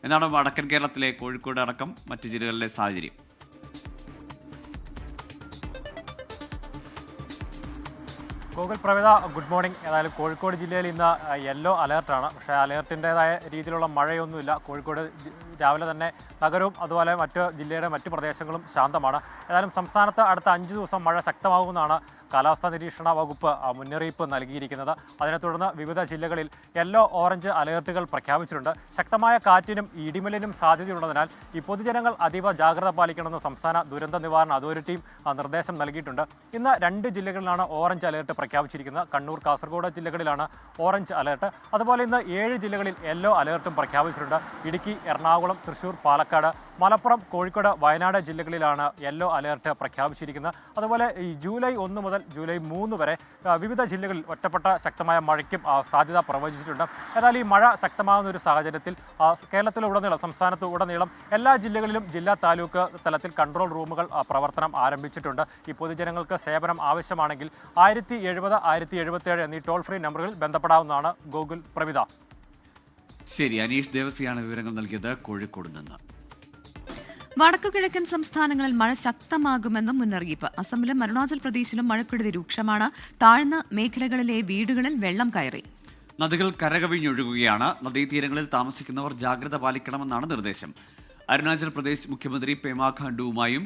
Speaker 3: എന്താണ് വടക്കൻ കേരളത്തിലെ കോഴിക്കോട് അടക്കം മറ്റ് ജില്ലകളിലെ സാഹചര്യം?
Speaker 9: Google Pravitha, good morning. ഏതായാലും കോഴിക്കോട് ജില്ലയിൽ ഇന്ന് യെല്ലോ അലേർട്ടാണ്. പക്ഷേ അലേർട്ടിൻ്റെതായ രീതിയിലുള്ള മഴയൊന്നുമില്ല. കോഴിക്കോട് രാവിലെ തന്നെ നഗരവും അതുപോലെ ജില്ലയുടെ മറ്റ് പ്രദേശങ്ങളും ശാന്തമാണ്. ഏതായാലും സംസ്ഥാനത്ത് അടുത്ത 5 ദിവസം മഴ ശക്തമാകുമെന്നാണ് കാലാവസ്ഥാ നിരീക്ഷണ വകുപ്പ് മുന്നറിയിപ്പ് നൽകിയിരിക്കുന്നത്. അതിനെ തുടർന്ന് വിവിധ ജില്ലകളിൽ യെല്ലോ, ഓറഞ്ച് അലേർട്ടുകൾ പ്രഖ്യാപിച്ചിട്ടുണ്ട്. ശക്തമായ കാറ്റിനും ഇടിമിന്നലിനും സാധ്യതയുള്ളതിനാൽ ഈ പൊതുജനങ്ങൾ അതീവ ജാഗ്രത പാലിക്കണമെന്ന് സംസ്ഥാന ദുരന്ത നിവാരണ അതോറിറ്റിയും നിർദ്ദേശം നൽകിയിട്ടുണ്ട്. ഇന്ന് 2 ജില്ലകളിലാണ് ഓറഞ്ച് അലേർട്ട് പ്രഖ്യാപിച്ചിരിക്കുന്നത്. കണ്ണൂർ, കാസർഗോഡ് ജില്ലകളിലാണ് ഓറഞ്ച് അലേർട്ട്. അതുപോലെ ഇന്ന് 7 ജില്ലകളിൽ യെല്ലോ അലേർട്ടും പ്രഖ്യാപിച്ചിട്ടുണ്ട്. ഇടുക്കി, എറണാകുളം, തൃശൂർ, പാലക്കാട്, മലപ്പുറം, കോഴിക്കോട്, വയനാട് ജില്ലകളിലാണ് യെല്ലോ അലേർട്ട് പ്രഖ്യാപിച്ചിരിക്കുന്നത്. അതുപോലെ ഈ ജൂലൈ 1 മുതൽ ജൂലൈ 3 വരെ വിവിധ ജില്ലകളിൽ ഒറ്റപ്പെട്ട ശക്തമായ മഴയ്ക്കും സാധ്യത പ്രവചിച്ചിട്ടുണ്ട്. എന്നാൽ ഈ മഴ ശക്തമാകുന്ന ഒരു സാഹചര്യത്തിൽ കേരളത്തിലുടനീളം, സംസ്ഥാനത്ത് ഉടനീളം എല്ലാ ജില്ലകളിലും ജില്ലാ താലൂക്ക് തലത്തിൽ കൺട്രോൾ റൂമുകൾ പ്രവർത്തനം ആരംഭിച്ചിട്ടുണ്ട്. ഈ പൊതുജനങ്ങൾക്ക് സേവനം ആവശ്യമാണെങ്കിൽ 1070 1077 എന്നീ ടോൾ ഫ്രീ നമ്പറുകളിൽ ബന്ധപ്പെടാവുന്നതാണ്. ഗൂഗിൾ പ്രവിത.
Speaker 3: ശരി, അനീഷ് ദേവസിയാണ് വിവരങ്ങൾ നൽകിയത് കോഴിക്കോട് നിന്ന്.
Speaker 1: വടക്കുകിഴക്കൻ സംസ്ഥാനങ്ങളിൽ മഴ ശക്തമാകുമെന്നും മുന്നറിയിപ്പ്. അസമിലും അരുണാചൽ പ്രദേശിലും മഴക്കെടുതി രൂക്ഷമാണ്. താഴ്ന്ന മേഖലകളിലെ വീടുകളിൽ വെള്ളം കയറി.
Speaker 3: നദികൾ കരകവിഞ്ഞൊഴുകുകയാണ്. നദീതീരങ്ങളിൽ താമസിക്കുന്നവർ ജാഗ്രത പാലിക്കണമെന്നാണ് നിർദ്ദേശം. അരുണാചൽ പ്രദേശ് മുഖ്യമന്ത്രി പേമാ ഖണ്ഡുവുമായും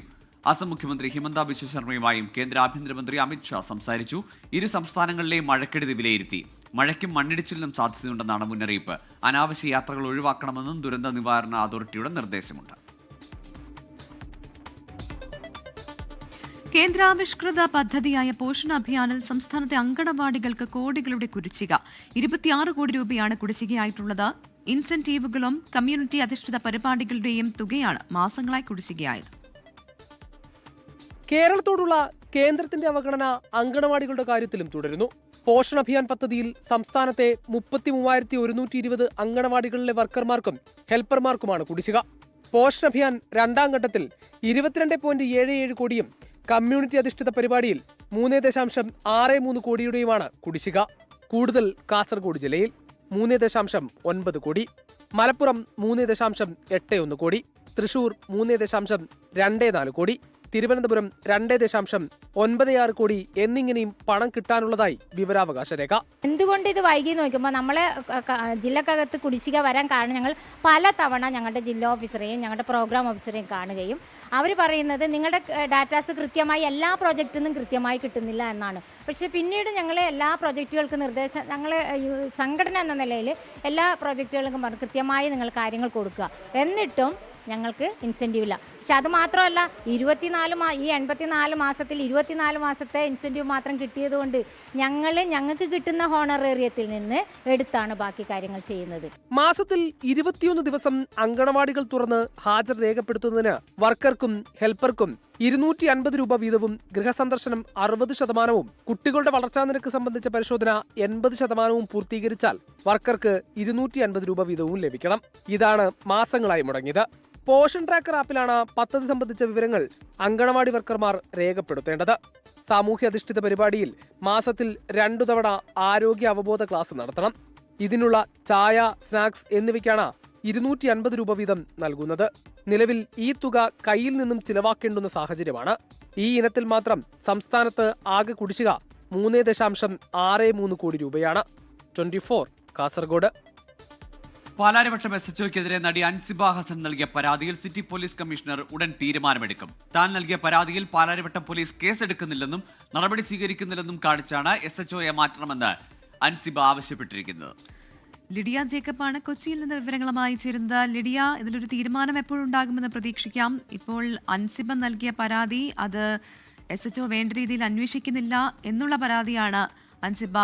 Speaker 3: അസം മുഖ്യമന്ത്രി ഹിമന്ത ബിശ്വ ശർമ്മയുമായും കേന്ദ്ര ആഭ്യന്തരമന്ത്രി അമിത് ഷാ സംസാരിച്ചു. ഇരു സംസ്ഥാനങ്ങളിലെയും മഴക്കെടുതി വിലയിരുത്തി. മഴയ്ക്കും മണ്ണിടിച്ചിലിനും സാധ്യതയുണ്ടെന്നാണ് മുന്നറിയിപ്പ്. അനാവശ്യ യാത്രകൾ ഒഴിവാക്കണമെന്നും ദുരന്ത നിവാരണ അതോറിറ്റിയുടെ നിർദ്ദേശമുണ്ട്.
Speaker 1: കേന്ദ്രാവിഷ്കൃത പദ്ധതിയായ പോഷൺ അഭിയാനിൽ സംസ്ഥാനത്തെ അങ്കണവാടികൾക്ക് കോടികളുടെ കുടിശ്ശിക. 26 കോടി രൂപയാണ് കുടിശ്ശികയായിട്ടുള്ളത്. ഇൻസെന്റീവുകളും കമ്മ്യൂണിറ്റി അധിഷ്ഠിത പരിപാടികളുടെയും തുകയാണ് മാസങ്ങളായി കുടിശ്ശികയായത്.
Speaker 10: കേരളത്തോടുള്ള കേന്ദ്രത്തിന്റെ അവഗണന അങ്കണവാടികളുടെ കാര്യത്തിലും തുടരുന്നു. പോഷൺ അഭിയാൻ പദ്ധതിയിൽ സംസ്ഥാനത്തെ 33,120 അങ്കണവാടികളിലെ വർക്കർമാർക്കും ഹെൽപ്പർമാർക്കുമാണ് കുടിശ്ശിക. പോഷൺ അഭിയാൻ രണ്ടാം ഘട്ടത്തിൽ 22.77 കോടിയും കമ്മ്യൂണിറ്റി അധിഷ്ഠിത പരിപാടിയിൽ 3.63 കോടിയുടെയുമാണ് കുടിശ്ശിക. കൂടുതൽ കാസർഗോഡ് ജില്ലയിൽ 3.9 കോടി, മലപ്പുറം 3.81 കോടി, തൃശൂർ 3.24 കോടി, തിരുവനന്തപുരം 2.96 കോടി എന്നിങ്ങനെയും പണം കിട്ടാനുള്ളതായി വിവരാവകാശ രേഖ.
Speaker 11: എന്തുകൊണ്ട് ഇത് വൈകി നോക്കുമ്പോൾ നമ്മളെ ജില്ലക്കകത്ത് കുടിശ്ശിക വരാൻ കാരണം ഞങ്ങൾ പല തവണ ഞങ്ങളുടെ ജില്ലാ ഓഫീസറെയും ഞങ്ങളുടെ പ്രോഗ്രാം ഓഫീസറെയും കാണുകയും അവർ പറയുന്നത് നിങ്ങളുടെ ഡാറ്റാസ് കൃത്യമായി എല്ലാ പ്രോജക്റ്റിനും കൃത്യമായി കിട്ടുന്നില്ല എന്നാണ്. പക്ഷേ പിന്നീട് ഞങ്ങൾ എല്ലാ പ്രോജക്റ്റുകൾക്ക് നിർദ്ദേശം ഞങ്ങൾ സംഘടന എന്ന നിലയിൽ എല്ലാ പ്രോജക്റ്റുകൾക്കും പറഞ്ഞു കൃത്യമായി നിങ്ങൾ കാര്യങ്ങൾ കൊടുക്കുക, എന്നിട്ടും ഞങ്ങൾക്ക് ഇൻസെൻറ്റീവ് ഇല്ല. പക്ഷെ അത് മാത്രമല്ല, ഈ 84 മാസത്തിൽ 24 മാസത്തെ ഇൻസെൻറ്റീവ് മാത്രം കിട്ടിയതുകൊണ്ട് ഞങ്ങൾക്ക് കിട്ടുന്ന ഹോണറേറിയത്തിൽ നിന്ന് എടുത്താണ് ബാക്കി കാര്യങ്ങൾ ചെയ്യുന്നത്.
Speaker 10: മാസത്തിൽ 21 ദിവസം അങ്കണവാടികൾ തുറന്ന് ഹാജർ രേഖപ്പെടുത്തുന്നതിന് വർക്കർക്കും ഹെൽപ്പർക്കും 250 രൂപ വീതവും, ഗൃഹസന്ദർശനം 60%, കുട്ടികളുടെ വളർച്ചാ നിരക്ക് സംബന്ധിച്ച പരിശോധന 80% പൂർത്തീകരിച്ചാൽ വർക്കർക്ക് 250 രൂപ വീതവും ലഭിക്കണം. ഇതാണ് മാസങ്ങളായി മുടങ്ങിയത്. പോഷൻ ട്രാക്കർ ആപ്പിലാണ് പദ്ധതി സംബന്ധിച്ച വിവരങ്ങൾ അങ്കണവാടി വർക്കർമാർ രേഖപ്പെടുത്തേണ്ടത്. സാമൂഹ്യ അധിഷ്ഠിത പരിപാടിയിൽ മാസത്തിൽ 2 തവണ ആരോഗ്യ അവബോധ ക്ലാസ് നടത്തണം. ഇതിനുള്ള ചായ, സ്നാക്സ് എന്നിവയ്ക്കാണ് 250 രൂപ വീതം നൽകുന്നത്. നിലവിൽ ഈ തുക കയ്യിൽ നിന്നും ചിലവാക്കേണ്ടുന്ന സാഹചര്യമാണ്. ഈ ഇനത്തിൽ മാത്രം സംസ്ഥാനത്ത് ആകെ കുടിശ്ശിക 3.63 കോടി രൂപയാണ്. 24 കാസർഗോഡ്.
Speaker 3: പാലാരിവട്ടം SHOക്കെതിരെ നടി അൻസിബ ഹസൻ നൽകിയ പരാതിയിൽ സിറ്റി പോലീസ് കമ്മീഷണർ ഉടൻ തീരുമാനമെടുക്കും. താൻ നൽകിയ പരാതിയിൽ പാലാരിവട്ടം പോലീസ് കേസെടുക്കുന്നില്ലെന്നും നടപടി സ്വീകരിക്കുന്നില്ലെന്നും കാണിച്ചാണ് SHOയെ മാറ്റണമെന്ന് അൻസിബ ആവശ്യപ്പെട്ടിരിക്കുന്നത്.
Speaker 1: ലിഡിയ ജേക്കബാണ് കൊച്ചിയിൽ നിന്ന് വിവരങ്ങളുമായി ചേരുന്നത്. ലിഡിയ, ഇതിലൊരു തീരുമാനം എപ്പോഴുണ്ടാകുമെന്ന് പ്രതീക്ഷിക്കാം. ഇപ്പോൾ അൻസിബ നൽകിയ പരാതി അത് SHO വേണ്ട രീതിയിൽ അന്വേഷിക്കുന്നില്ല എന്നുള്ള പരാതിയാണ് അൻസിബ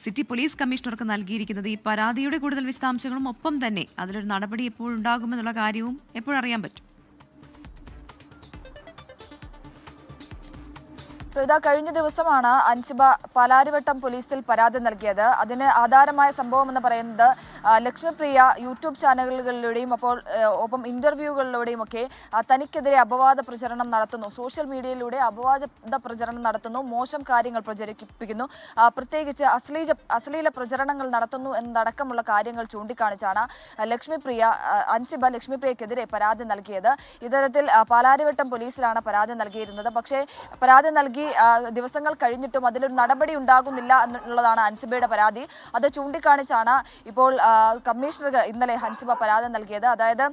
Speaker 1: സിറ്റി പോലീസ് കമ്മീഷണർക്ക് നൽകിയിരിക്കുന്നത്. ഈ പരാതിയുടെ കൂടുതൽ വിശദാംശങ്ങളും ഒപ്പം തന്നെ അതിലൊരു നടപടി എപ്പോഴുണ്ടാകുമെന്നുള്ള കാര്യവും എപ്പോഴറിയാൻ പറ്റും?
Speaker 12: കഴിഞ്ഞ ദിവസമാണ് അൻസിബ പാലാരിവട്ടം പോലീസിൽ പരാതി നൽകിയത്. അതിന് ആധാരമായ സംഭവം എന്ന് പറയുന്നത് ലക്ഷ്മിപ്രിയ യൂട്യൂബ് ചാനലുകളിലൂടെയും ഒപ്പം ഇന്റർവ്യൂകളിലൂടെയും ഒക്കെ തനിക്കെതിരെ അപവാദ പ്രചരണം നടത്തുന്നു, സോഷ്യൽ മീഡിയയിലൂടെ അപവാദ പ്രചരണം നടത്തുന്നു, മോശം കാര്യങ്ങൾ പ്രചരിപ്പിക്കുന്നു, പ്രത്യേകിച്ച് അശ്ലീല പ്രചരണങ്ങൾ നടത്തുന്നു എന്നതടക്കമുള്ള കാര്യങ്ങൾ ചൂണ്ടിക്കാണിച്ചാണ് അൻസിബ ലക്ഷ്മിപ്രിയക്കെതിരെ പരാതി നൽകിയത്. ഇത്തരത്തിൽ പാലാരിവട്ടം പോലീസിലാണ് പരാതി നൽകിയിരുന്നത്. പക്ഷേ പരാതി നൽകി ദിവസങ്ങൾ കഴിഞ്ഞിട്ടും അതിലൊരു നടപടി ഉണ്ടാകുന്നില്ല എന്നുള്ളതാണ് അൻസിബയുടെ പരാതി. അത് ചൂണ്ടിക്കാണിച്ചാണ് ഇപ്പോൾ കമ്മീഷണർക്ക് ഇന്നലെ അൻസിബ പരാതി നൽകിയത്. അതായത്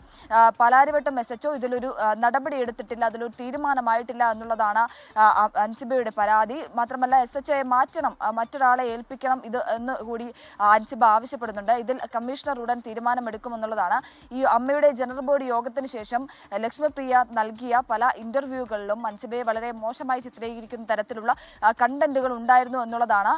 Speaker 12: പാലാരിവട്ടം SHO ഇതിലൊരു നടപടി എടുത്തിട്ടില്ല, അതിലൊരു തീരുമാനമായിട്ടില്ല എന്നുള്ളതാണ് അൻസിബയുടെ പരാതി. മാത്രമല്ല SHOയെ മാറ്റണം, മറ്റൊരാളെ ഏൽപ്പിക്കണം ഇത് എന്ന് കൂടി അൻസിബ ആവശ്യപ്പെടുന്നുണ്ട്. ഇതിൽ കമ്മീഷണർ ഉടൻ തീരുമാനമെടുക്കുമെന്നുള്ളതാണ്. ഈ അമ്മയുടെ ജനറൽ ബോഡി യോഗത്തിന് ശേഷം ലക്ഷ്മിപ്രിയ നൽകിയ പല ഇന്റർവ്യൂകളിലും അൻസിബയെ വളരെ മോശമായി ചിത്രീകരിക്കുന്ന തരത്തിലുള്ള കണ്ടന്റുകൾ ഉണ്ടായിരുന്നു എന്നുള്ളതാണ്.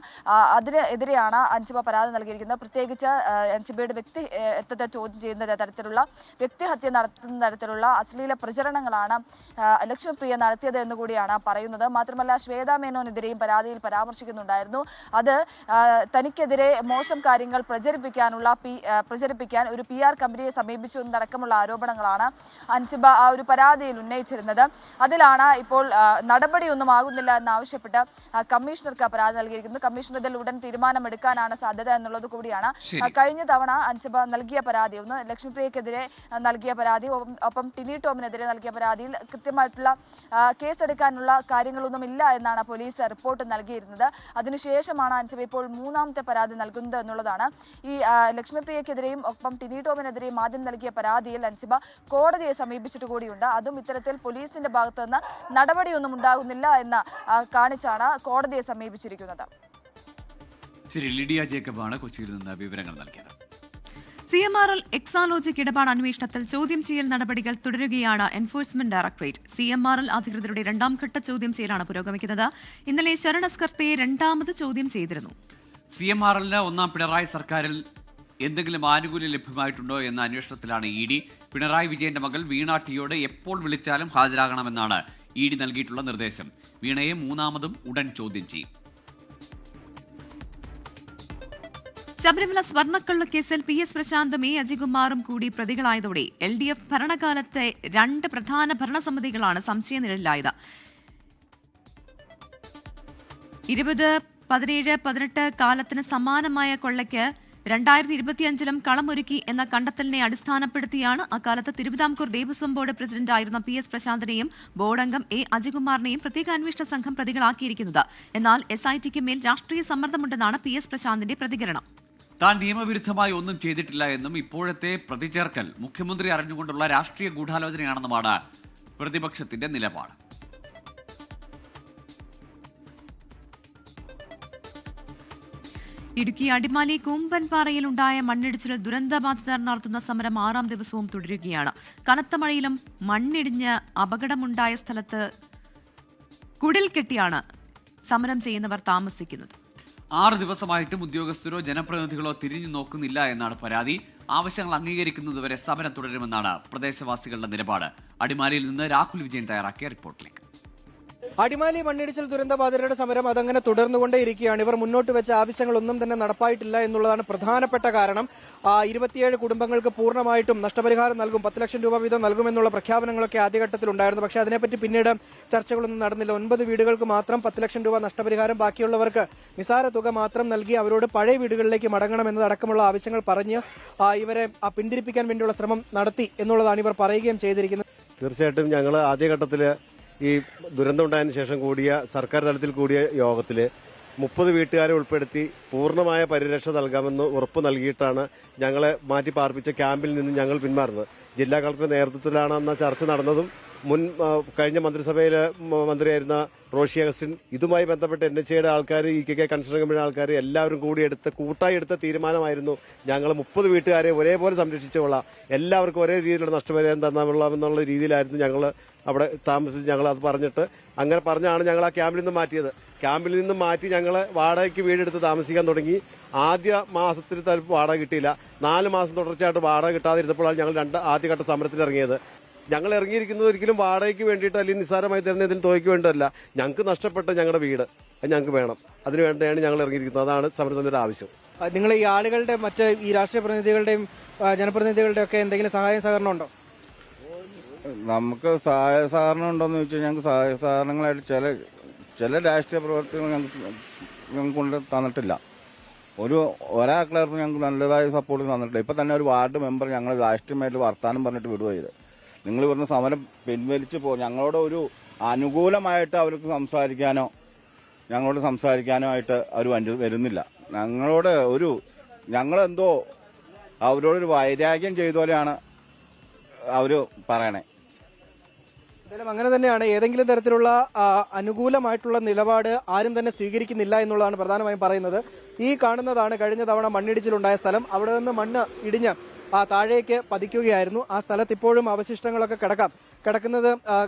Speaker 12: അതിനെതിരെയാണ് അൻസിബ പരാതി നൽകിയിരിക്കുന്നത്. പ്രത്യേകിച്ച് അൻസിബയുടെ വ്യക്തിത്വത്തെ ചോദ്യം ചെയ്യുന്ന തരത്തിലുള്ള, വ്യക്തിഹത്യ നടത്തുന്ന തരത്തിലുള്ള അശ്ലീല പ്രചരണങ്ങളാണ് ലക്ഷ്മിപ്രിയ നടത്തിയത് എന്നുകൂടിയാണ് പറയുന്നത്. മാത്രമല്ല ശ്വേതാ മേനോനെതിരെയും പരാതിയിൽ പരാമർശിക്കുന്നുണ്ടായിരുന്നു. അത് തനിക്കെതിരെ മോശം കാര്യങ്ങൾ പ്രചരിപ്പിക്കാൻ ഒരു PR കമ്പനിയെ സമീപിച്ചു എന്നടക്കമുള്ള ആരോപണങ്ങളാണ് അൻസിബ ആ ഒരു പരാതിയിൽ ഉന്നയിച്ചിരുന്നത്. അതിലാണ് ഇപ്പോൾ നടപടിയൊന്നും ആകുന്നില്ല എന്നാവശ്യപ്പെട്ട് കമ്മീഷണർക്ക് പരാതി നൽകിയിരിക്കുന്നത്. കമ്മീഷണർ ഇതിൽ ഉടൻ തീരുമാനമെടുക്കാനാണ് സാധ്യത എന്നുള്ളത് കൂടിയാണ്. കഴിഞ്ഞ തവണ അൻസിബ നൽകിയ പരാതി, ഒന്ന് ലക്ഷ്മിപ്രിയക്കെതിരെ നൽകിയ പരാതി, ഒപ്പം ടിനി ടോമിനെതിരെ നൽകിയ പരാതിയിൽ കൃത്യമായിട്ടുള്ള കേസെടുക്കാനുള്ള കാര്യങ്ങളൊന്നും ഇല്ല എന്നാണ് പോലീസ് റിപ്പോർട്ട് നൽകിയിരുന്നത്. അതിനുശേഷമാണ് അൻസിബ ഇപ്പോൾ മൂന്നാമത്തെ പരാതി നൽകുന്നത് എന്നുള്ളതാണ്. ഈ ലക്ഷ്മിപ്രിയക്കെതിരെയും ഒപ്പം ടിനി ടോമിനെതിരെയും ആദ്യം നൽകിയ പരാതിയിൽ അൻസിബ കോടതിയെ സമീപിച്ചിട്ട് കൂടിയുണ്ട്. അതും ഇത്തരത്തിൽ പോലീസിന്റെ ഭാഗത്തു നിന്ന് നടപടിയൊന്നും ഉണ്ടാകുന്നില്ല എന്ന് കാണിച്ചാണ് കോടതിയെ സമീപിച്ചിരിക്കുന്നത്.
Speaker 3: ശരി, ലിഡിയ ജേക്കബാണ് കൊച്ചിയിൽ നിന്ന് വിവരങ്ങൾ നൽകിയത്.
Speaker 1: CMRL എക്സാലോജിക് ഇടപാട് അന്വേഷണത്തിൽ ചോദ്യം ചെയ്യൽ നടപടികൾ തുടരുകയാണ് എൻഫോഴ്സ്മെന്റ് ഡയറക്ടറേറ്റ്. CMRL അധികൃതരുടെ രണ്ടാം ഘട്ട ചോദ്യം ചെയ്യലാണ് പുരോഗമിക്കുന്നത്. ഇന്നലെ ശരൺ അസ്കർത്തെ രണ്ടാമത് ചോദ്യം ചെയ്തിരുന്നു.
Speaker 3: CMRLന് ഒന്നാം പിണറായി സർക്കാരിൽ എന്തെങ്കിലും ആനുകൂല്യം ലഭ്യമായിട്ടുണ്ടോ എന്ന അന്വേഷണത്തിലാണ് ED. പിണറായി വിജയന്റെ മകൾ വീണ ടിയോട് എപ്പോൾ വിളിച്ചാലും ഹാജരാകണമെന്നാണ് ED നൽകിയിട്ടുള്ള നിർദ്ദേശം. വീണയെ മൂന്നാമതും ഉടൻ ചോദ്യം ചെയ്യും.
Speaker 1: ശബരിമല സ്വർണ്ണക്കള്ള കേസിൽ PS പ്രശാന്തും A അജികുമാറും കൂടി പ്രതികളായതോടെ LDF ഭരണകാലത്തെ 2 പ്രധാന ഭരണസമിതികളാണ് സംശയനിഴലിലായത്. 20, 17, 18 കാലത്തിന് സമാനമായ കൊള്ളയ്ക്ക് 2025 കളമൊരുക്കി എന്ന കണ്ടെത്തലിനെ അടിസ്ഥാനപ്പെടുത്തിയാണ് അക്കാലത്ത് തിരുവിതാംകൂർ ദേവസ്വം ബോർഡ് പ്രസിഡന്റായിരുന്ന PS പ്രശാന്തിനെയും ബോർഡംഗം A അജികുമാറിനെയും പ്രത്യേക അന്വേഷണ സംഘം പ്രതികളാക്കിയിരിക്കുന്നത്. എന്നാൽ SITക്ക് മേൽ രാഷ്ട്രീയ സമ്മർദ്ദമുണ്ടെന്നാണ് PS പ്രശാന്തിന്റെ പ്രതികരണം.
Speaker 3: താൻ നിയമവിരുദ്ധമായി ഒന്നും ചെയ്തിട്ടില്ല എന്നും ഇപ്പോഴത്തെ പ്രതിചേർക്കൽ മുഖ്യമന്ത്രി അറിഞ്ഞുകൊണ്ടുള്ള രാഷ്ട്രീയ ഗൂഢാലോചനയാണെന്നുമാണ് പ്രതിപക്ഷത്തിന്റെ നിലപാട്.
Speaker 1: ഇടുക്കി അടിമാലി കൂമ്പൻപാറയിൽ ഉണ്ടായ മണ്ണിടിച്ചിൽ ദുരന്തബാധിതർ നടത്തുന്ന സമരം 6ാം ദിവസവും തുടരുകയാണ്. കനത്ത മഴയിലും മണ്ണിടിഞ്ഞ് അപകടമുണ്ടായ സ്ഥലത്ത് കുടിൽ കെട്ടിയാണ് സമരം ചെയ്യുന്നവർ താമസിക്കുന്നത്.
Speaker 3: 6 ദിവസമായിട്ടും ഉദ്യോഗസ്ഥരോ ജനപ്രതിനിധികളോ തിരിഞ്ഞു നോക്കുന്നില്ല എന്നാണ് പരാതി. ആവശ്യങ്ങൾ അംഗീകരിക്കുന്നതുവരെ സമരം തുടരുമെന്നാണ് പ്രദേശവാസികളുടെ നിലപാട്. അടിമാലിയിൽ നിന്ന് രാഹുൽ വിജയൻ തയ്യാറാക്കിയ റിപ്പോർട്ടിലേക്ക്.
Speaker 13: അടിമാലി മണ്ണിടിച്ചിൽ ദുരന്തബാധിതരുടെ സമരം അതങ്ങനെ തുടർന്നുകൊണ്ടേയിരിക്കുകയാണ്. ഇവർ മുന്നോട്ട് വെച്ച ആവശ്യങ്ങളൊന്നും തന്നെ നടപ്പായിട്ടില്ല എന്നുള്ളതാണ് പ്രധാനപ്പെട്ട കാരണം. 27 കുടുംബങ്ങൾക്ക് പൂർണ്ണമായിട്ടും നഷ്ടപരിഹാരം നൽകും, 10 ലക്ഷം രൂപ വീതം നൽകുമെന്നുള്ള പ്രഖ്യാപനങ്ങളൊക്കെ ആദ്യഘട്ടത്തിലുണ്ടായിരുന്നു. പക്ഷേ അതിനെപ്പറ്റി പിന്നീട് ചർച്ചകളൊന്നും നടന്നില്ല. 9 വീടുകൾക്ക് മാത്രം 10 ലക്ഷം രൂപ നഷ്ടപരിഹാരം, ബാക്കിയുള്ളവർക്ക് നിസാര തുക മാത്രം നൽകി അവരോട് പഴയ വീടുകളിലേക്ക് മടങ്ങണമെന്നതടക്കമുള്ള ആവശ്യങ്ങൾ പറഞ്ഞ് ഇവരെ പിന്തിരിപ്പിക്കാൻ വേണ്ടിയുള്ള ശ്രമം നടത്തി എന്നുള്ളതാണ് ഇവർ പറയുകയും ചെയ്തിരിക്കുന്നത്.
Speaker 14: തീർച്ചയായിട്ടും ഞങ്ങൾ ആദ്യഘട്ടത്തിൽ ഈ ദുരന്തമുണ്ടായതിനു ശേഷം കൂടിയ സർക്കാർ തലത്തിൽ കൂടിയ യോഗത്തിൽ 30 വീട്ടുകാരെ ഉൾപ്പെടുത്തി പൂർണ്ണമായ പരിരക്ഷ നൽകാമെന്ന് ഉറപ്പ് നൽകിയിട്ടാണ് ഞങ്ങളെ മാറ്റി പാർപ്പിച്ച ക്യാമ്പിൽ നിന്ന് ഞങ്ങൾ പിന്മാറുന്നത്. ജില്ലാ കളക്ടറുടെ നേതൃത്വത്തിലാണ് അന്ന് ചർച്ച നടന്നതും കഴിഞ്ഞ മന്ത്രിസഭയിലെ മന്ത്രിയായിരുന്ന റോഷി അഗസ്റ്റിൻ ഇതുമായി ബന്ധപ്പെട്ട് NHAയുടെ ആൾക്കാർ, EKK കൺസ്ട്രക്ഷൻ കമ്പനി ആൾക്കാർ എല്ലാവരും കൂടി കൂട്ടായി എടുത്ത തീരുമാനമായിരുന്നു ഞങ്ങൾ 30 വീട്ടുകാരെ ഒരേപോലെ സംരക്ഷിച്ചുകൊള്ളാം, എല്ലാവർക്കും ഒരേ രീതിയിലുള്ള നഷ്ടപരിഹാരം തന്നാമെന്നുള്ള രീതിയിലായിരുന്നു ഞങ്ങൾ അവിടെ താമസിച്ച് ഞങ്ങൾ അത് പറഞ്ഞിട്ട് അങ്ങനെ പറഞ്ഞാണ് ഞങ്ങൾ ആ ക്യാമ്പിൽ നിന്ന് മാറ്റിയത്. ക്യാമ്പിൽ നിന്ന് മാറ്റി ഞങ്ങൾ വാടകയ്ക്ക് വീടെടുത്ത് താമസിക്കാൻ തുടങ്ങി. ആദ്യ മാസത്തിൽ വാടക കിട്ടിയില്ല. 4 മാസം തുടർച്ചയായിട്ട് വാടക കിട്ടാതിരുന്നപ്പോഴാണ് ഞങ്ങൾ ആദ്യഘട്ട സമരത്തിൽ ഇറങ്ങിയത്. ഞങ്ങൾ ഇറങ്ങിയിരിക്കുന്നത് ഒരിക്കലും വാടകയ്ക്ക് വേണ്ടിയിട്ട് അല്ലെങ്കിൽ നിസ്സാരമായി തരുന്നതിന് തുകയ്ക്ക് വേണ്ടിയല്ല. ഞങ്ങൾക്ക് നഷ്ടപ്പെട്ട ഞങ്ങളുടെ വീട് അത് ഞങ്ങൾക്ക് വേണം, അതിനു വേണ്ടിയാണ് ഞങ്ങൾ ഇറങ്ങിയിരിക്കുന്നത്. അതാണ് സമരത്തിന്റെ ആവശ്യം.
Speaker 13: നിങ്ങൾ ഈ ആളുകളുടെ മറ്റ് ഈ രാഷ്ട്രീയ പ്രതിനിധികളുടെയും ജനപ്രതിനിധികളുടെ ഒക്കെ എന്തെങ്കിലും സഹായ സഹകരണം ഉണ്ടോ?
Speaker 15: നമുക്ക് സഹായ സഹകരണം ഉണ്ടോയെന്ന് ചോദിച്ചാൽ ഞങ്ങൾക്ക് സഹായ സഹകരണങ്ങളായിട്ട് ചില രാഷ്ട്രീയ പ്രവർത്തനങ്ങൾ ഞങ്ങൾക്ക് കൊണ്ട് തന്നിട്ടില്ല. ഒരാൾക്കാർക്കും ഞങ്ങൾക്ക് നല്ലതായ സപ്പോർട്ട് തന്നിട്ടില്ല. ഇപ്പം തന്നെ ഒരു വാർഡ് മെമ്പർ ഞങ്ങൾ രാഷ്ട്രീയമായിട്ട് വർത്താനം പറഞ്ഞിട്ട് വിടുക ചെയ്ത്, നിങ്ങൾ ഇവിടുന്ന് സമരം പിൻവലിച്ച് ഞങ്ങളോട് ഒരു അനുകൂലമായിട്ട് അവർക്ക് ഞങ്ങളോട് സംസാരിക്കാനോ ആയിട്ട് അവർ വരുന്നില്ല. ഞങ്ങളെന്തോ അവരോടൊരു വൈരാഗ്യം ചെയ്ത പോലെയാണ് അവർ പറയണേ.
Speaker 13: എന്തായാലും അങ്ങനെ തന്നെയാണ്. ഏതെങ്കിലും തരത്തിലുള്ള അനുകൂലമായിട്ടുള്ള നിലപാട് ആരും തന്നെ സ്വീകരിക്കുന്നില്ല എന്നുള്ളതാണ് പ്രധാനമായും പറയുന്നത്. ഈ കാണുന്നതാണ് കഴിഞ്ഞ തവണ മണ്ണിടിച്ചിലുണ്ടായ സ്ഥലം. അവിടെ നിന്ന് മണ്ണ് ഇടിഞ്ഞ് താഴേക്ക് പതിക്കുകയായിരുന്നു. ആ സ്ഥലത്ത് ഇപ്പോഴും അവശിഷ്ടങ്ങളൊക്കെ കിടക്കുന്നത്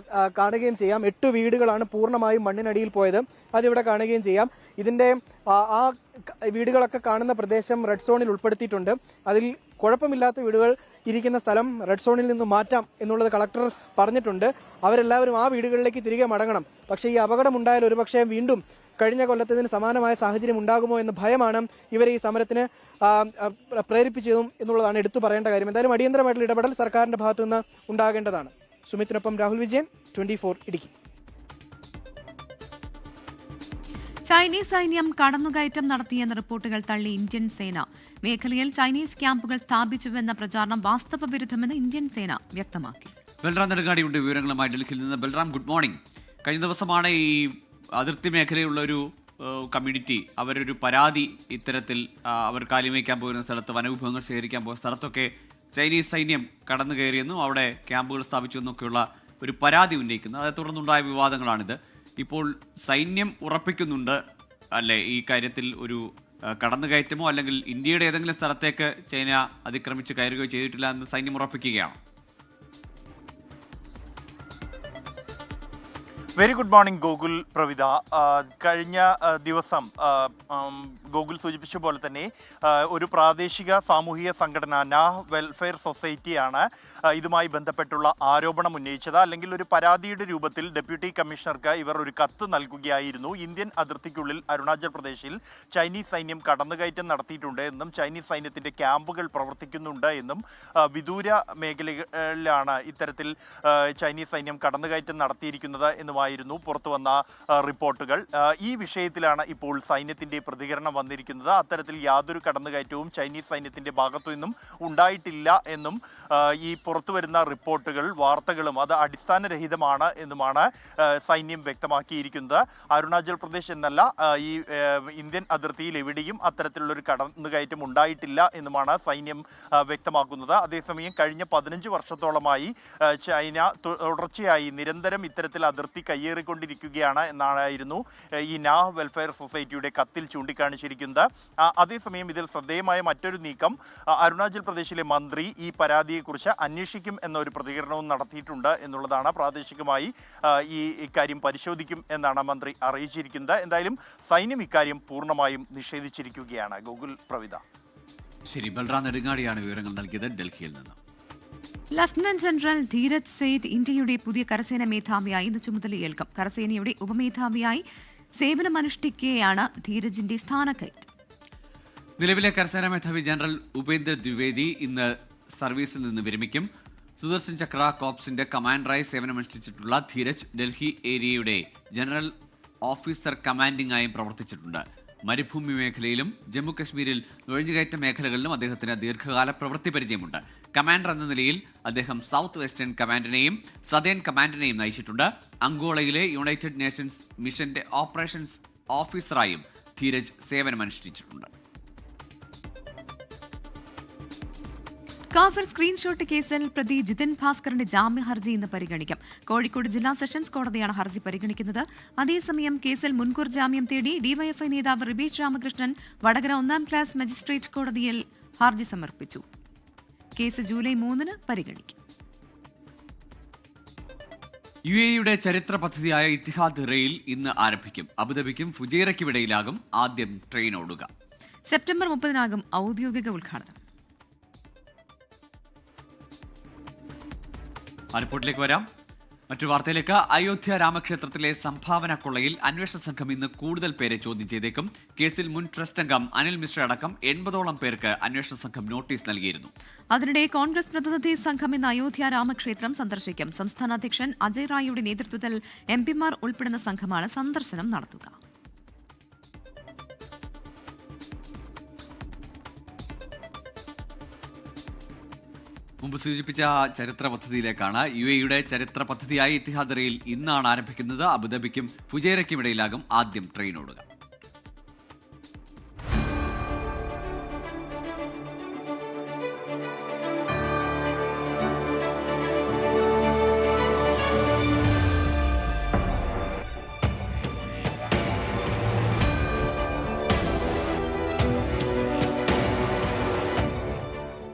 Speaker 13: കാണുകയും ചെയ്യാം. 8 വീടുകളാണ് പൂർണ്ണമായും മണ്ണിനടിയിൽ പോയത്. അതിവിടെ കാണുകയും ചെയ്യാം. ഇതിന്റെ ആ വീടുകളൊക്കെ കാണുന്ന പ്രദേശം റെഡ് സോണിൽ ഉൾപ്പെടുത്തിയിട്ടുണ്ട്. അതിൽ കുഴപ്പമില്ലാത്ത വീടുകൾ ഇരിക്കുന്ന സ്ഥലം റെഡ് സോണിൽ നിന്ന് മാറ്റാം എന്നുള്ളത് കളക്ടർ പറഞ്ഞിട്ടുണ്ട്. അവരെല്ലാവരും ആ വീടുകളിലേക്ക് തിരികെ മടങ്ങണം. പക്ഷേ ഈ അപകടമുണ്ടായാൽ ഒരുപക്ഷെ വീണ്ടും കഴിഞ്ഞ കൊല്ലത്തിന് സമാനമായ സാഹചര്യം ഉണ്ടാകുമോ എന്ന ഭയമാണ് ഇവരെ ഈ സമരത്തിന് പ്രേരിപ്പിച്ചതും എന്നുള്ളതാണ് എടുത്തു പറയേണ്ട കാര്യം. എന്തായാലും അടിയന്തരമായിട്ടുള്ള ഇടപെടൽ സർക്കാരിന്റെ ഭാഗത്തുനിന്ന് ഉണ്ടാകേണ്ടതാണ്. സുമിത്തിനൊപ്പം രാഹുൽ വിജയൻ, 24 ഇടുക്കി.
Speaker 1: ചൈനീസ് സൈന്യം കടന്നുകയറ്റം നടത്തിയെന്ന റിപ്പോർട്ടുകൾ തള്ളി ഇന്ത്യൻ സേന. മേഖലയിൽ ചൈനീസ് ക്യാമ്പുകൾ സ്ഥാപിച്ചുവെന്ന പ്രചാരണം വാസ്തവ വിരുദ്ധമെന്ന് ഇന്ത്യൻ സേന വ്യക്തമാക്കി.
Speaker 3: ബൽറാം നെടുങ്ങാടിയുണ്ട് വിവരങ്ങളുമായി ഡൽഹിയിൽ നിന്ന്. Balram, good morning. കഴിഞ്ഞ ദിവസമാണ് ഈ അതിർത്തി മേഖലയുള്ള ഒരു കമ്മ്യൂണിറ്റി അവരൊരു പരാതി ഇത്തരത്തിൽ അവർ കാലിമയ്ക്കാൻ പോകുന്ന സ്ഥലത്ത്, വനവിഭവങ്ങൾ ശേഖരിക്കാൻ പോകുന്ന സ്ഥലത്തൊക്കെ ചൈനീസ് സൈന്യം കടന്നു കയറിയെന്നും അവിടെ ക്യാമ്പുകൾ സ്ഥാപിച്ചു എന്നൊക്കെയുള്ള ഒരു പരാതി ഉന്നയിക്കുന്നത്. അതേ തുടർന്നുണ്ടായ വിവാദങ്ങളാണിത്. ഇപ്പോൾ സൈന്യം ഉറപ്പിക്കുന്നുണ്ട് അല്ലേ ഈ കാര്യത്തിൽ ഒരു കടന്നുകയറ്റമോ അല്ലെങ്കിൽ ഇന്ത്യയുടെ ഏതെങ്കിലും സ്ഥലത്തേക്ക് ചൈന അതിക്രമിച്ച് കയറുകയോ ചെയ്തിട്ടില്ല എന്ന് സൈന്യം ഉറപ്പിക്കുകയാണ്.
Speaker 16: Very good morning Gokul Pravitha. കഴിഞ്ഞ ദിവസം ഗോകുൽ സൂചിപ്പിച്ച പോലെ തന്നെ ഒരു പ്രാദേശിക സാമൂഹിക സംഘടന നാഹ് വെൽഫെയർ സൊസൈറ്റിയാണ് ഇതുമായി ബന്ധപ്പെട്ടുള്ള ആരോപണം ഉന്നയിച്ചത്. അല്ലെങ്കിൽ ഒരു പരാതിയുടെ രൂപത്തിൽ ഡെപ്യൂട്ടി കമ്മീഷണർക്ക് ഇവർ ഒരു കത്ത് നൽകുകയായിരുന്നു. ഇന്ത്യൻ അതിർത്തിക്കുള്ളിൽ അരുണാചൽ പ്രദേശിൽ ചൈനീസ് സൈന്യം കടന്നുകയറ്റം നടത്തിയിട്ടുണ്ട് എന്നും ചൈനീസ് സൈന്യത്തിന്റെ ക്യാമ്പുകൾ പ്രവർത്തിക്കുന്നുണ്ട് എന്നും വിദൂര മേഖലകളിലാണ് ഇത്തരത്തിൽ ചൈനീസ് സൈന്യം കടന്നുകയറ്റം നടത്തിയിരിക്കുന്നത് എന്നുമായിരുന്നു പുറത്തു വന്ന റിപ്പോർട്ടുകൾ. ഈ വിഷയത്തിലാണ് ഇപ്പോൾ സൈന്യത്തിന്റെ പ്രതികരണം വന്നിരിക്കുന്നത്. അത്തരത്തിൽ യാതൊരു കടന്നുകയറ്റവും ചൈനീസ് സൈന്യത്തിന്റെ ഭാഗത്തു നിന്നും ഉണ്ടായിട്ടില്ല എന്നും ഈ പുറത്തുവരുന്ന റിപ്പോർട്ടുകൾ വാർത്തകളും അത് അടിസ്ഥാനരഹിതമാണ് എന്നുമാണ് സൈന്യം വ്യക്തമാക്കിയിരിക്കുന്നത്. അരുണാചൽ പ്രദേശ് എന്നല്ല, ഈ ഇന്ത്യൻ അതിർത്തിയിൽ എവിടെയും അത്തരത്തിലുള്ളൊരു കടന്നുകയറ്റം ഉണ്ടായിട്ടില്ല എന്നുമാണ് സൈന്യം വ്യക്തമാക്കുന്നത്. അതേസമയം കഴിഞ്ഞ 15 വർഷത്തോളമായി ചൈന തുടർച്ചയായി നിരന്തരം ഇത്തരത്തിൽ അതിർത്തി കയ്യേറിക്കൊണ്ടിരിക്കുകയാണ് എന്നായിരുന്നു ഈ നാഹ് വെൽഫെയർ സൊസൈറ്റിയുടെ കത്തിൽ ചൂണ്ടിക്കാണിച്ചിരിക്കുന്നത്. അതേസമയം ഇതിൽ ശ്രദ്ധേയമായ മറ്റൊരു നീക്കം, അരുണാചൽ പ്രദേശിലെ മന്ത്രി ഈ പരാതിയെക്കുറിച്ച് അന്വേഷിക്കും എന്നൊരു പ്രതികരണവും നടത്തിയിട്ടുണ്ട് എന്നുള്ളതാണ്. പ്രാദേശികമായി ഇക്കാര്യം പരിശോധിക്കും എന്നാണ് മന്ത്രി അറിയിച്ചിരിക്കുന്നത്. എന്തായാലും സൈന്യം ഇക്കാര്യം പൂർണ്ണമായും നിഷേധിച്ചിരിക്കുകയാണ്. ഗോകുൽ പ്രവിത.
Speaker 3: ശരി, ബൽറാം നെടുങ്ങാടിയാണ് വിവരങ്ങൾ നൽകിയത് ഡൽഹിയിൽ നിന്ന്.
Speaker 1: ലഫ്റ്റനന്റ് ജനറൽ ധീരജ് സേഠ് ഇന്ത്യയുടെ പുതിയ കരസേന മേധാവിയായി ഇന്ന് ചുമതലയേൽക്കും. കരസേനയുടെ ഉപമേധാവിയായി സേവനമനുഷ്ഠിക്കുകയാണ് ധീരജിന്റെ സ്ഥാനക്കയറ്റം.
Speaker 3: നിലവിലെ കരസേനാ മേധാവി ജനറൽ ഉപേന്ദ്ര ദ്വിവേദി ഇന്ന് സർവീസിൽ നിന്ന് വിരമിക്കും. സുദർശൻ ചക്ര കോപ്സിന്റെ കമാൻഡറായി സേവനമനുഷ്ഠിച്ചിട്ടുള്ള ധീരജ് ഡൽഹി ഏരിയയുടെ ജനറൽ ഓഫീസർ കമാൻഡിംഗ് ആയും പ്രവർത്തിച്ചിട്ടുണ്ട്. മരുഭൂമി മേഖലയിലും ജമ്മു കശ്മീരിൽ നുഴഞ്ഞുകയറ്റ മേഖലകളിലും അദ്ദേഹത്തിന് ദീർഘകാല പ്രവൃത്തി പരിചയമുണ്ട്. കമാൻഡർ എന്ന നിലയിൽ അദ്ദേഹം സൗത്ത് വെസ്റ്റേൺ കമാൻഡിനെയും സദേൺ കമാൻഡിനെയും നയിച്ചിട്ടുണ്ട്. അങ്കോളയിലെ യുണൈറ്റഡ് നേഷൻസ് മിഷന്റെ ഓപ്പറേഷൻസ് ഓഫീസറായും ധീരജ് സേവനമനുഷ്ഠിച്ചിട്ടുണ്ട്.
Speaker 1: കാഫിർ സ്ക്രീൻഷോട്ട് കേസിൽ പ്രതി ജിതിൻ ഭാസ്കറിന്റെ ജാമ്യ ഹർജി ഇന്ന് പരിഗണിക്കും. കോഴിക്കോട് ജില്ലാ സെഷൻസ് കോടതിയാണ് ഹർജി പരിഗണിക്കുന്നത്. അതേസമയം കേസിൽ മുൻകൂർ ജാമ്യം തേടി ഡിവൈഎഫ്ഐ നേതാവ് റിബീഷ് രാമകൃഷ്ണൻ വടകര 1ാം ക്ലാസ് മജിസ്ട്രേറ്റ് കോടതിയിൽ ഹർജി സമർപ്പിച്ചു. കേസ് ജൂലൈ 3 പരിഗണിക്കും.
Speaker 3: UAE-യുടെ ചരിത്ര പദ്ധതിയായ ഇത്തിഹാദ് റെയിൽ ഇന്ന് ആരംഭിക്കും. അബുദാബിക്കും ഫുജൈറയ്ക്കുമിടയിലാകും ആദ്യം ട്രെയിൻ ഓടുക.
Speaker 1: സെപ്റ്റംബർ 30 ഔദ്യോഗിക ഉദ്ഘാടനം.
Speaker 3: ആ റിപ്പോർട്ടിലേക്ക് വരാം. മറ്റു വാർത്തയിലേക്ക്. അയോധ്യ രാമക്ഷേത്രത്തിലെ സംഭാവന കൊള്ളയിൽ അന്വേഷണ സംഘം ഇന്ന് കൂടുതൽ പേരെ ചോദ്യം ചെയ്തേക്കും. കേസിൽ മുൻ ട്രസ്റ്റ് അംഗം അനിൽ മിശ്ര അടക്കം 80ഓളം പേർക്ക് അന്വേഷണ സംഘം നോട്ടീസ് നൽകിയിരുന്നു.
Speaker 1: അതിനിടെ കോൺഗ്രസ് പ്രതിനിധി സംഘം ഇന്ന് അയോധ്യ രാമക്ഷേത്രം സന്ദർശിക്കും. സംസ്ഥാന അധ്യക്ഷൻ അജയ് റായിയുടെ നേതൃത്വത്തിൽ MP-മാർ ഉൾപ്പെടുന്ന സംഘമാണ് സന്ദർശനം നടത്തുക.
Speaker 3: മുമ്പ് സൂചിപ്പിച്ച ചരിത്ര പദ്ധതിയിലേക്കാണ്. UAE-യുടെ ചരിത്ര പദ്ധതിയായ ഇത്തിഹാദ് റെയിൽ ഇന്നാണ് ആരംഭിക്കുന്നത്. അബുദാബിക്കും ഫുജൈറയ്ക്കും ഇടയിലാകും ആദ്യം ട്രെയിൻ ഓടുക.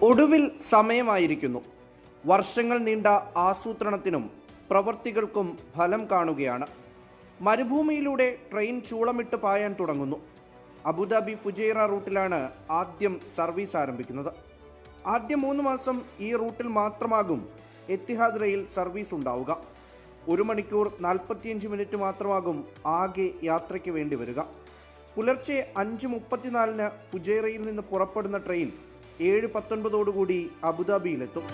Speaker 17: ഒടുവിൽ സമയമായിരിക്കുന്നു. വർഷങ്ങൾ നീണ്ട ആസൂത്രണത്തിനും പ്രവൃത്തികൾക്കും ഫലം കാണുകയാണ്. മരുഭൂമിയിലൂടെ ട്രെയിൻ ചൂളമിട്ട് പായാൻ തുടങ്ങുന്നു. അബുദാബി ഫുജൈറ റൂട്ടിലാണ് ആദ്യം സർവീസ് ആരംഭിക്കുന്നത്. ആദ്യ 3 മാസം ഈ റൂട്ടിൽ മാത്രമാകും എത്തിഹാദ് റെയിൽ സർവീസ് ഉണ്ടാവുക. 1 മണിക്കൂർ 45 മിനിറ്റ് മാത്രമാകും ആകെ യാത്രയ്ക്ക് വേണ്ടി വരിക. പുലർച്ചെ 5:34 ഫുജൈറയിൽ നിന്ന് പുറപ്പെടുന്ന ട്രെയിൻ 7:19 അബുദാബിയിലെത്തും.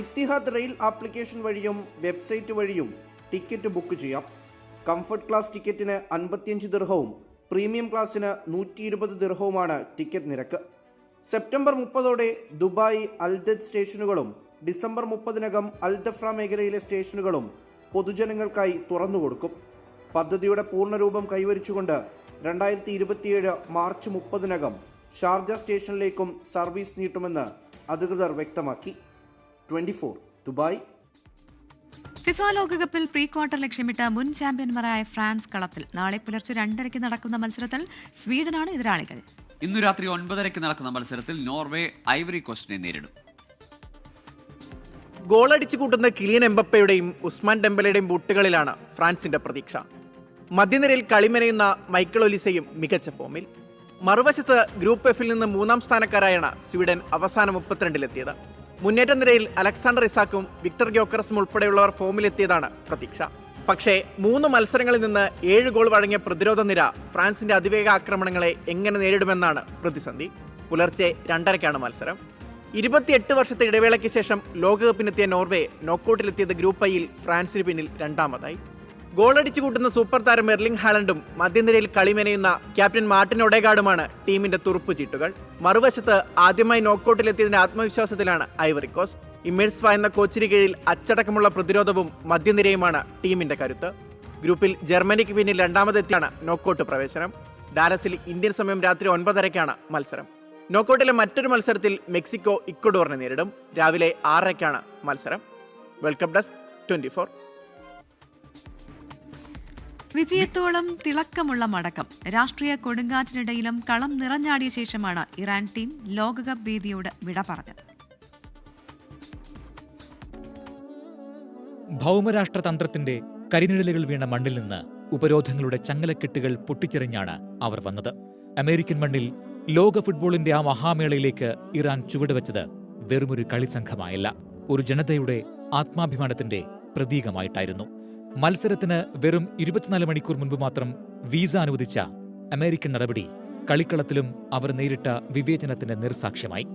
Speaker 17: ഇത്തിഹാദ് റെയിൽ ആപ്ലിക്കേഷൻ വഴിയും വെബ്സൈറ്റ് വഴിയും ടിക്കറ്റ് ബുക്ക് ചെയ്യാം. കംഫർട്ട് ക്ലാസ് ടിക്കറ്റിന് 55 ദിർഹവും പ്രീമിയം ക്ലാസ്സിന് 120 ദിർഹവുമാണ് ടിക്കറ്റ് നിരക്ക്. സെപ്റ്റംബർ 30 ദുബായ് അൽദദ് സ്റ്റേഷനുകളും ഡിസംബർ 30 അൽദഫ്ര മേഖലയിലെ സ്റ്റേഷനുകളും പൊതുജനങ്ങൾക്കായി തുറന്നുകൊടുക്കും. പദ്ധതിയുടെ പൂർണ്ണരൂപം കൈവരിച്ചുകൊണ്ട് 2027 മാർച്ച് 30 ഷാർജ സ്റ്റേഷനിലേക്കും സർവീസ് നീട്ടുമെന്ന് അധികൃതർ വ്യക്തമാക്കി. 24 ദുബായ്.
Speaker 1: ഫിഫ ലോകകപ്പിൽ പ്രീ ക്വാർട്ടർ ലക്ഷ്യമിട്ട് മുൻ ചാമ്പ്യന്മാരായ ഫ്രാൻസ് കളത്തിൽ. നാളെ പുലർച്ചെ 2:30 നടക്കുന്ന മത്സരത്തിൽ സ്വീഡനാണ് എതിരാളികൾ.
Speaker 3: ഇന്നു രാത്രി 9:30 നടക്കുന്ന മത്സരത്തിൽ നോർവേ ഐവറി കോസ്റ്റിനെ നേരിടും.
Speaker 4: ഗോളടിച്ചു കൂട്ടുന്ന കിലിയൻ എംബപ്പയുടെയും ഉസ്മാൻ ഡെംബലയുടെയും ബൂട്ടുകളിലാണ് ഫ്രാൻസിന്റെ പ്രതീക്ഷ. മധ്യനിരയിൽ കളിമെനയുന്ന മൈക്കിൾ ഒലിസയും മികച്ച ഫോമിൽ. മറുവശത്ത് ഗ്രൂപ്പ് എഫിൽ നിന്ന് 3ാം സ്ഥാനക്കാരായാണ് സ്വീഡൻ അവസാന 32-ലെത്തിയത്. മുന്നേറ്റ നിരയിൽ അലക്സാണ്ടർ ഇസാക്കും വിക്ടർ ഗ്യോക്കറസും ഉൾപ്പെടെയുള്ളവർ ഫോമിലെത്തിയതാണ് പ്രതീക്ഷ. പക്ഷേ 3 മത്സരങ്ങളിൽ നിന്ന് 7 ഗോൾ വഴങ്ങിയ പ്രതിരോധ നിര ഫ്രാൻസിന്റെ അതിവേഗ ആക്രമണങ്ങളെ എങ്ങനെ നേരിടുമെന്നാണ് പ്രതിസന്ധി. പുലർച്ചെ 2:30 മത്സരം. 28 വർഷത്തെ ഇടവേളയ്ക്ക് ശേഷം ലോകകപ്പിനെത്തിയ നോർവേ നോക്കൌട്ടിലെത്തിയത് ഗ്രൂപ്പ് ഐയിൽ ഫ്രാൻസിന് പിന്നിൽ 2ാമതായി. ഗോളടിച്ചു കൂട്ടുന്ന സൂപ്പർ താരം എർലിംഗ് ഹാലൻഡും മധ്യനിരയിൽ കളിമെനയുന്ന ക്യാപ്റ്റൻ മാർട്ടിൻ ഒഡേഗാർഡുമാണ് ടീമിന്റെ തുറുപ്പ് ചീട്ടുകൾ. മറുവശത്ത് ആദ്യമായി നോക്കൌട്ടിലെത്തിയതിന്റെ ആത്മവിശ്വാസത്തിലാണ് ഐവറി കോസ്റ്റ്. ഇമേഴ്സ് എന്ന കോച്ചിന് കീഴിൽ അച്ചടക്കമുള്ള പ്രതിരോധവും മധ്യനിരയുമാണ് ടീമിന്റെ കരുത്ത്. ഗ്രൂപ്പിൽ ജർമ്മനിക്ക് പിന്നിൽ 2ാമതെത്തിയാണ് നോക്കൌട്ട് പ്രവേശനം. ഡാലസിൽ ഇന്ത്യൻ സമയം രാത്രി 9:30 മത്സരം. നോക്കൌട്ടിലെ മറ്റൊരു മത്സരത്തിൽ മെക്സിക്കോ ഇക്വഡോറിനെ നേരിടും. രാവിലെ 6:00 മത്സരം. World cup desk 24.
Speaker 1: വിജയത്തോളം തിളക്കമുള്ള മടക്കം. രാഷ്ട്രീയ കൊടുങ്കാറ്റിനിടയിലും കളം നിറഞ്ഞാടിയ ശേഷമാണ് ഇറാൻ ടീം ലോകകപ്പ് വേദിയോട് വിട പറഞ്ഞത്.
Speaker 18: ഭൗമരാഷ്ട്രതന്ത്രത്തിന്റെ കരിനിഴലുകൾ വീണ മണ്ണിൽ നിന്ന് ഉപരോധങ്ങളുടെ ചങ്ങലക്കെട്ടുകൾ പൊട്ടിച്ചെറിഞ്ഞാണ് അവർ വന്നത്. അമേരിക്കൻ മണ്ണിൽ ലോക ഫുട്ബോളിന്റെ ആ മഹാമേളയിലേക്ക് ഇറാൻ ചുവടുവെച്ചത് വെറുമൊരു കളിസംഘമായല്ല, ഒരു ജനതയുടെ ആത്മാഭിമാനത്തിന്റെ പ്രതീകമായിട്ടായിരുന്നു. മത്സരത്തിന് വെറും 24 മണിക്കൂർ മുൻപ് മാത്രം വീസ അനുവദിച്ച അമേരിക്കൻ നടപടി കളിക്കളത്തിലും അവർ നേരിട്ട വിവേചനത്തിന് നിർസാക്ഷ്യമായി.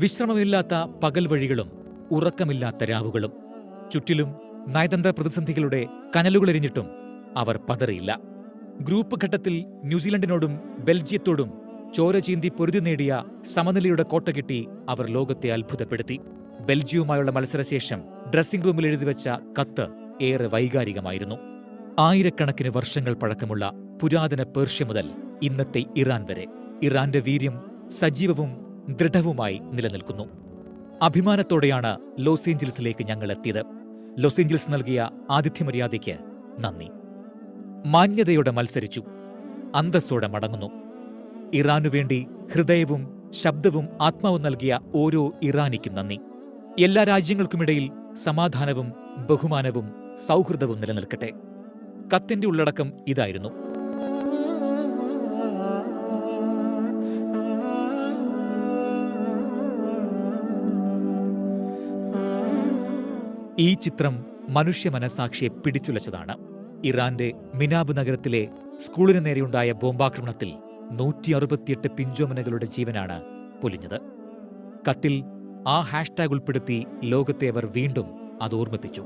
Speaker 18: വിശ്രമമില്ലാത്ത പകൽ വഴികളും ഉറക്കമില്ലാത്ത രാവുകളും ചുറ്റിലും നയതന്ത്ര പ്രതിസന്ധികളുടെ കനലുകളെരിഞ്ഞിട്ടും അവർ പതറിയില്ല. ഗ്രൂപ്പ് ഘട്ടത്തിൽ ന്യൂസിലൻഡിനോടും ബെൽജിയത്തോടും ചോര ചീന്തി പൊരുതി നേടിയ സമനിലയുടെ കോട്ട കിട്ടി അവർ ലോകത്തെ അത്ഭുതപ്പെടുത്തി. ബെൽജിയവുമായുള്ള മത്സരശേഷം ഡ്രസ്സിംഗ് റൂമിൽ എഴുതിവെച്ച കത്ത് ഏറെ വൈകാരികമായിരുന്നു. ആയിരക്കണക്കിന് വർഷങ്ങൾ പഴക്കമുള്ള പുരാതന പേർഷ്യ മുതൽ ഇന്നത്തെ ഇറാൻ വരെ ഇറാന്റെ വീര്യം സജീവവും ദൃഢവുമായി നിലനിൽക്കുന്നു. അഭിമാനത്തോടെയാണ് ലോസ് ഏഞ്ചൽസിലേക്ക് ഞങ്ങൾ എത്തിയത്. ലോസ് ഏഞ്ചൽസ് നൽകിയ ആതിഥ്യമര്യാദയ്ക്ക് നന്ദി. മാന്യതയോടെ മത്സരിച്ചു, അന്തസ്സോടെ മടങ്ങുന്നു. ഇറാനുവേണ്ടി ഹൃദയവും ശബ്ദവും ആത്മാവും നൽകിയ ഓരോ ഇറാനിക്കും നന്ദി. എല്ലാ രാജ്യങ്ങൾക്കുമിടയിൽ സമാധാനവും ബഹുമാനവും സൗഹൃദവും നിലനിൽക്കട്ടെ. കത്തിന്റെ ഉള്ളടക്കം ഇതായിരുന്നു. ഈ ചിത്രം മനുഷ്യ മനസാക്ഷിയെ പിടിച്ചുലച്ചതാണ്. ഇറാന്റെ മിനാബ് നഗരത്തിലെ സ്കൂളിന് നേരെയുണ്ടായ ബോംബാക്രമണത്തിൽ 168 പിഞ്ചോമനകളുടെ ജീവനാണ് പൊലിഞ്ഞത്. കത്തിൽ ആ ഹാഷ്ടാഗ് ഉൾപ്പെടുത്തി ലോകത്തെ അവർ വീണ്ടും അത് ഓർമ്മിപ്പിച്ചു.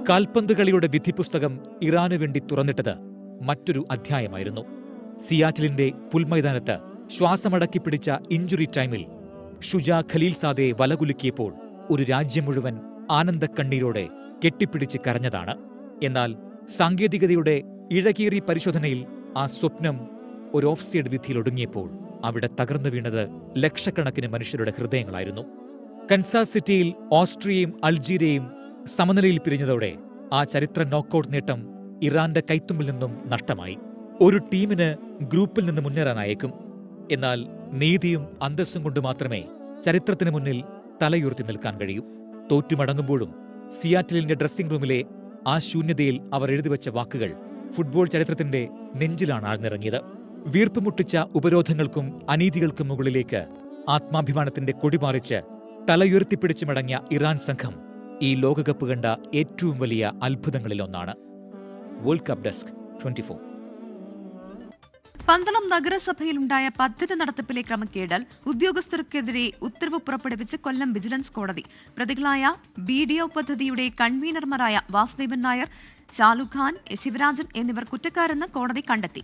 Speaker 18: കാൽപന്ത് കളിയുടെ വിധിപുസ്തകം ഇറാനു വേണ്ടി തുറന്നിട്ടത് മറ്റൊരു അധ്യായമായിരുന്നു. സിയാറ്റിലിന്റെ പുൽമൈതാനത്ത് ശ്വാസമടക്കി പിടിച്ച ഇഞ്ചുറി ടൈമിൽ ഷുജാ ഖലീൽസാദയെ വലകുലുക്കിയപ്പോൾ ഒരു രാജ്യം മുഴുവൻ ആനന്ദക്കണ്ണീരോടെ കെട്ടിപ്പിടിച്ച് കരഞ്ഞതാണ്. എന്നാൽ സാങ്കേതികതയുടെ ഇഴകീറി പരിശോധനയിൽ ആ സ്വപ്നം ഒരു ഓഫ്സൈഡ് വിധിയിൽ ഒടുങ്ങിയപ്പോൾ അവിടെ തകർന്നു വീണത് ലക്ഷക്കണക്കിന് മനുഷ്യരുടെ ഹൃദയങ്ങളായിരുന്നു. കൻസാസ് സിറ്റിയിൽ ഓസ്ട്രിയയും അൾജീരിയയും സമനിലയിൽ പിരിഞ്ഞതോടെ ആ ചരിത്ര നോക്കൌട്ട് നേട്ടം ഇറാന്റെ കൈത്തുമ്പിൽ നിന്നും നഷ്ടമായി. ഒരു ടീമിന് ഗ്രൂപ്പിൽ നിന്ന് മുന്നേറാനായേക്കും. എന്നാൽ നീതിയും അന്തസ്സും കൊണ്ട് മാത്രമേ ചരിത്രത്തിന് മുന്നിൽ തലയുയർത്തി നിൽക്കാൻ കഴിയൂ. തോറ്റുമടങ്ങുമ്പോഴും സിയാറ്റിലിന്റെ ഡ്രസ്സിംഗ് റൂമിലെ ആ ശൂന്യതയിൽ അവർ എഴുതിവെച്ച വാക്കുകൾ ഫുട്ബോൾ ചരിത്രത്തിന്റെ നെഞ്ചിലാണ് ആഴ്ന്നിറങ്ങിയത്. വീർപ്പുമുട്ടിച്ച ഉപരോധങ്ങൾക്കും അനീതികൾക്കും മുകളിലേക്ക് ആത്മാഭിമാനത്തിന്റെ കൊടിപാറിച്ച് തലയുയർത്തിപ്പിടിച്ചു മടങ്ങിയ ഇറാൻ സംഘം ഈ ലോകകപ്പ് കണ്ട ഏറ്റവും വലിയ അത്ഭുതങ്ങളിലൊന്നാണ്. World cup desk 24.
Speaker 1: പന്തളം നഗരസഭയിലുണ്ടായ പദ്ധതി നടത്തിപ്പിലെ ക്രമക്കേടിൽ ഉദ്യോഗസ്ഥർക്കെതിരെ ഉത്തരവ് പുറപ്പെടുവിച്ച് കൊല്ലം വിജിലൻസ് കോടതി. പ്രതികളായ BDO പദ്ധതിയുടെ കൺവീനർമാരായ വാസുദേവൻ നായർ, ഷാലുഖ് ഖാൻ, ശിവരാജൻ എന്നിവർ കുറ്റക്കാരെന്ന് കോടതി കണ്ടെത്തി.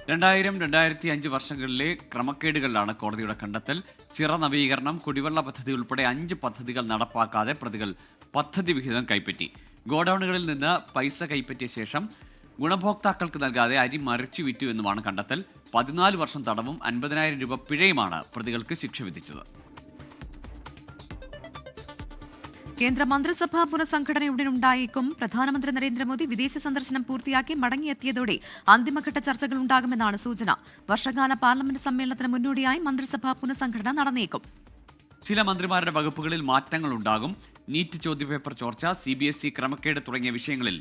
Speaker 3: 2000-2005 വർഷങ്ങളിലെ ക്രമക്കേടുകളിലാണ് കോടതിയുടെ കണ്ടെത്തൽ. ചിറ നവീകരണം, കുടിവെള്ള പദ്ധതി ഉൾപ്പെടെ 5 പദ്ധതികൾ നടപ്പാക്കാതെ പ്രതികൾ പദ്ധതി വിഹിതം കൈപ്പറ്റി. ഗോഡൌണുകളിൽ നിന്ന് പൈസ കൈപ്പറ്റിയ ശേഷം ഗുണഭോക്താക്കൾക്ക് നൽകാതെ അരി മറിച്ചു വിറ്റു എന്നുമാണ് കണ്ടെത്തൽ. 14 വർഷം തടവും 50,000 രൂപ പിഴയുമാണ് പ്രതികൾക്ക് ശിക്ഷ വിധിച്ചത്.
Speaker 1: കേന്ദ്ര മന്ത്രിസഭാ പുനഃസംഘടനയുടനുണ്ടായേക്കും. പ്രധാനമന്ത്രി നരേന്ദ്രമോദി വിദേശ സന്ദർശനം പൂർത്തിയാക്കി മടങ്ങിയെത്തിയതോടെ അന്തിമഘട്ട ചർച്ചകൾ ഉണ്ടാകുമെന്നാണ് സൂചന. വർഷകാല പാർലമെന്റ് സമ്മേളനത്തിന് മുന്നോടിയായി മന്ത്രിസഭാ പുനഃസംഘടന നടന്നേക്കും.
Speaker 3: ചില മന്ത്രിമാരുടെ വകുപ്പുകളിൽ മാറ്റങ്ങളുണ്ടാകും. നീറ്റ് ചോദ്യപേപ്പർ ചോർച്ച, CBSE ക്രമക്കേട് തുടങ്ങിയ വിഷയങ്ങളിൽ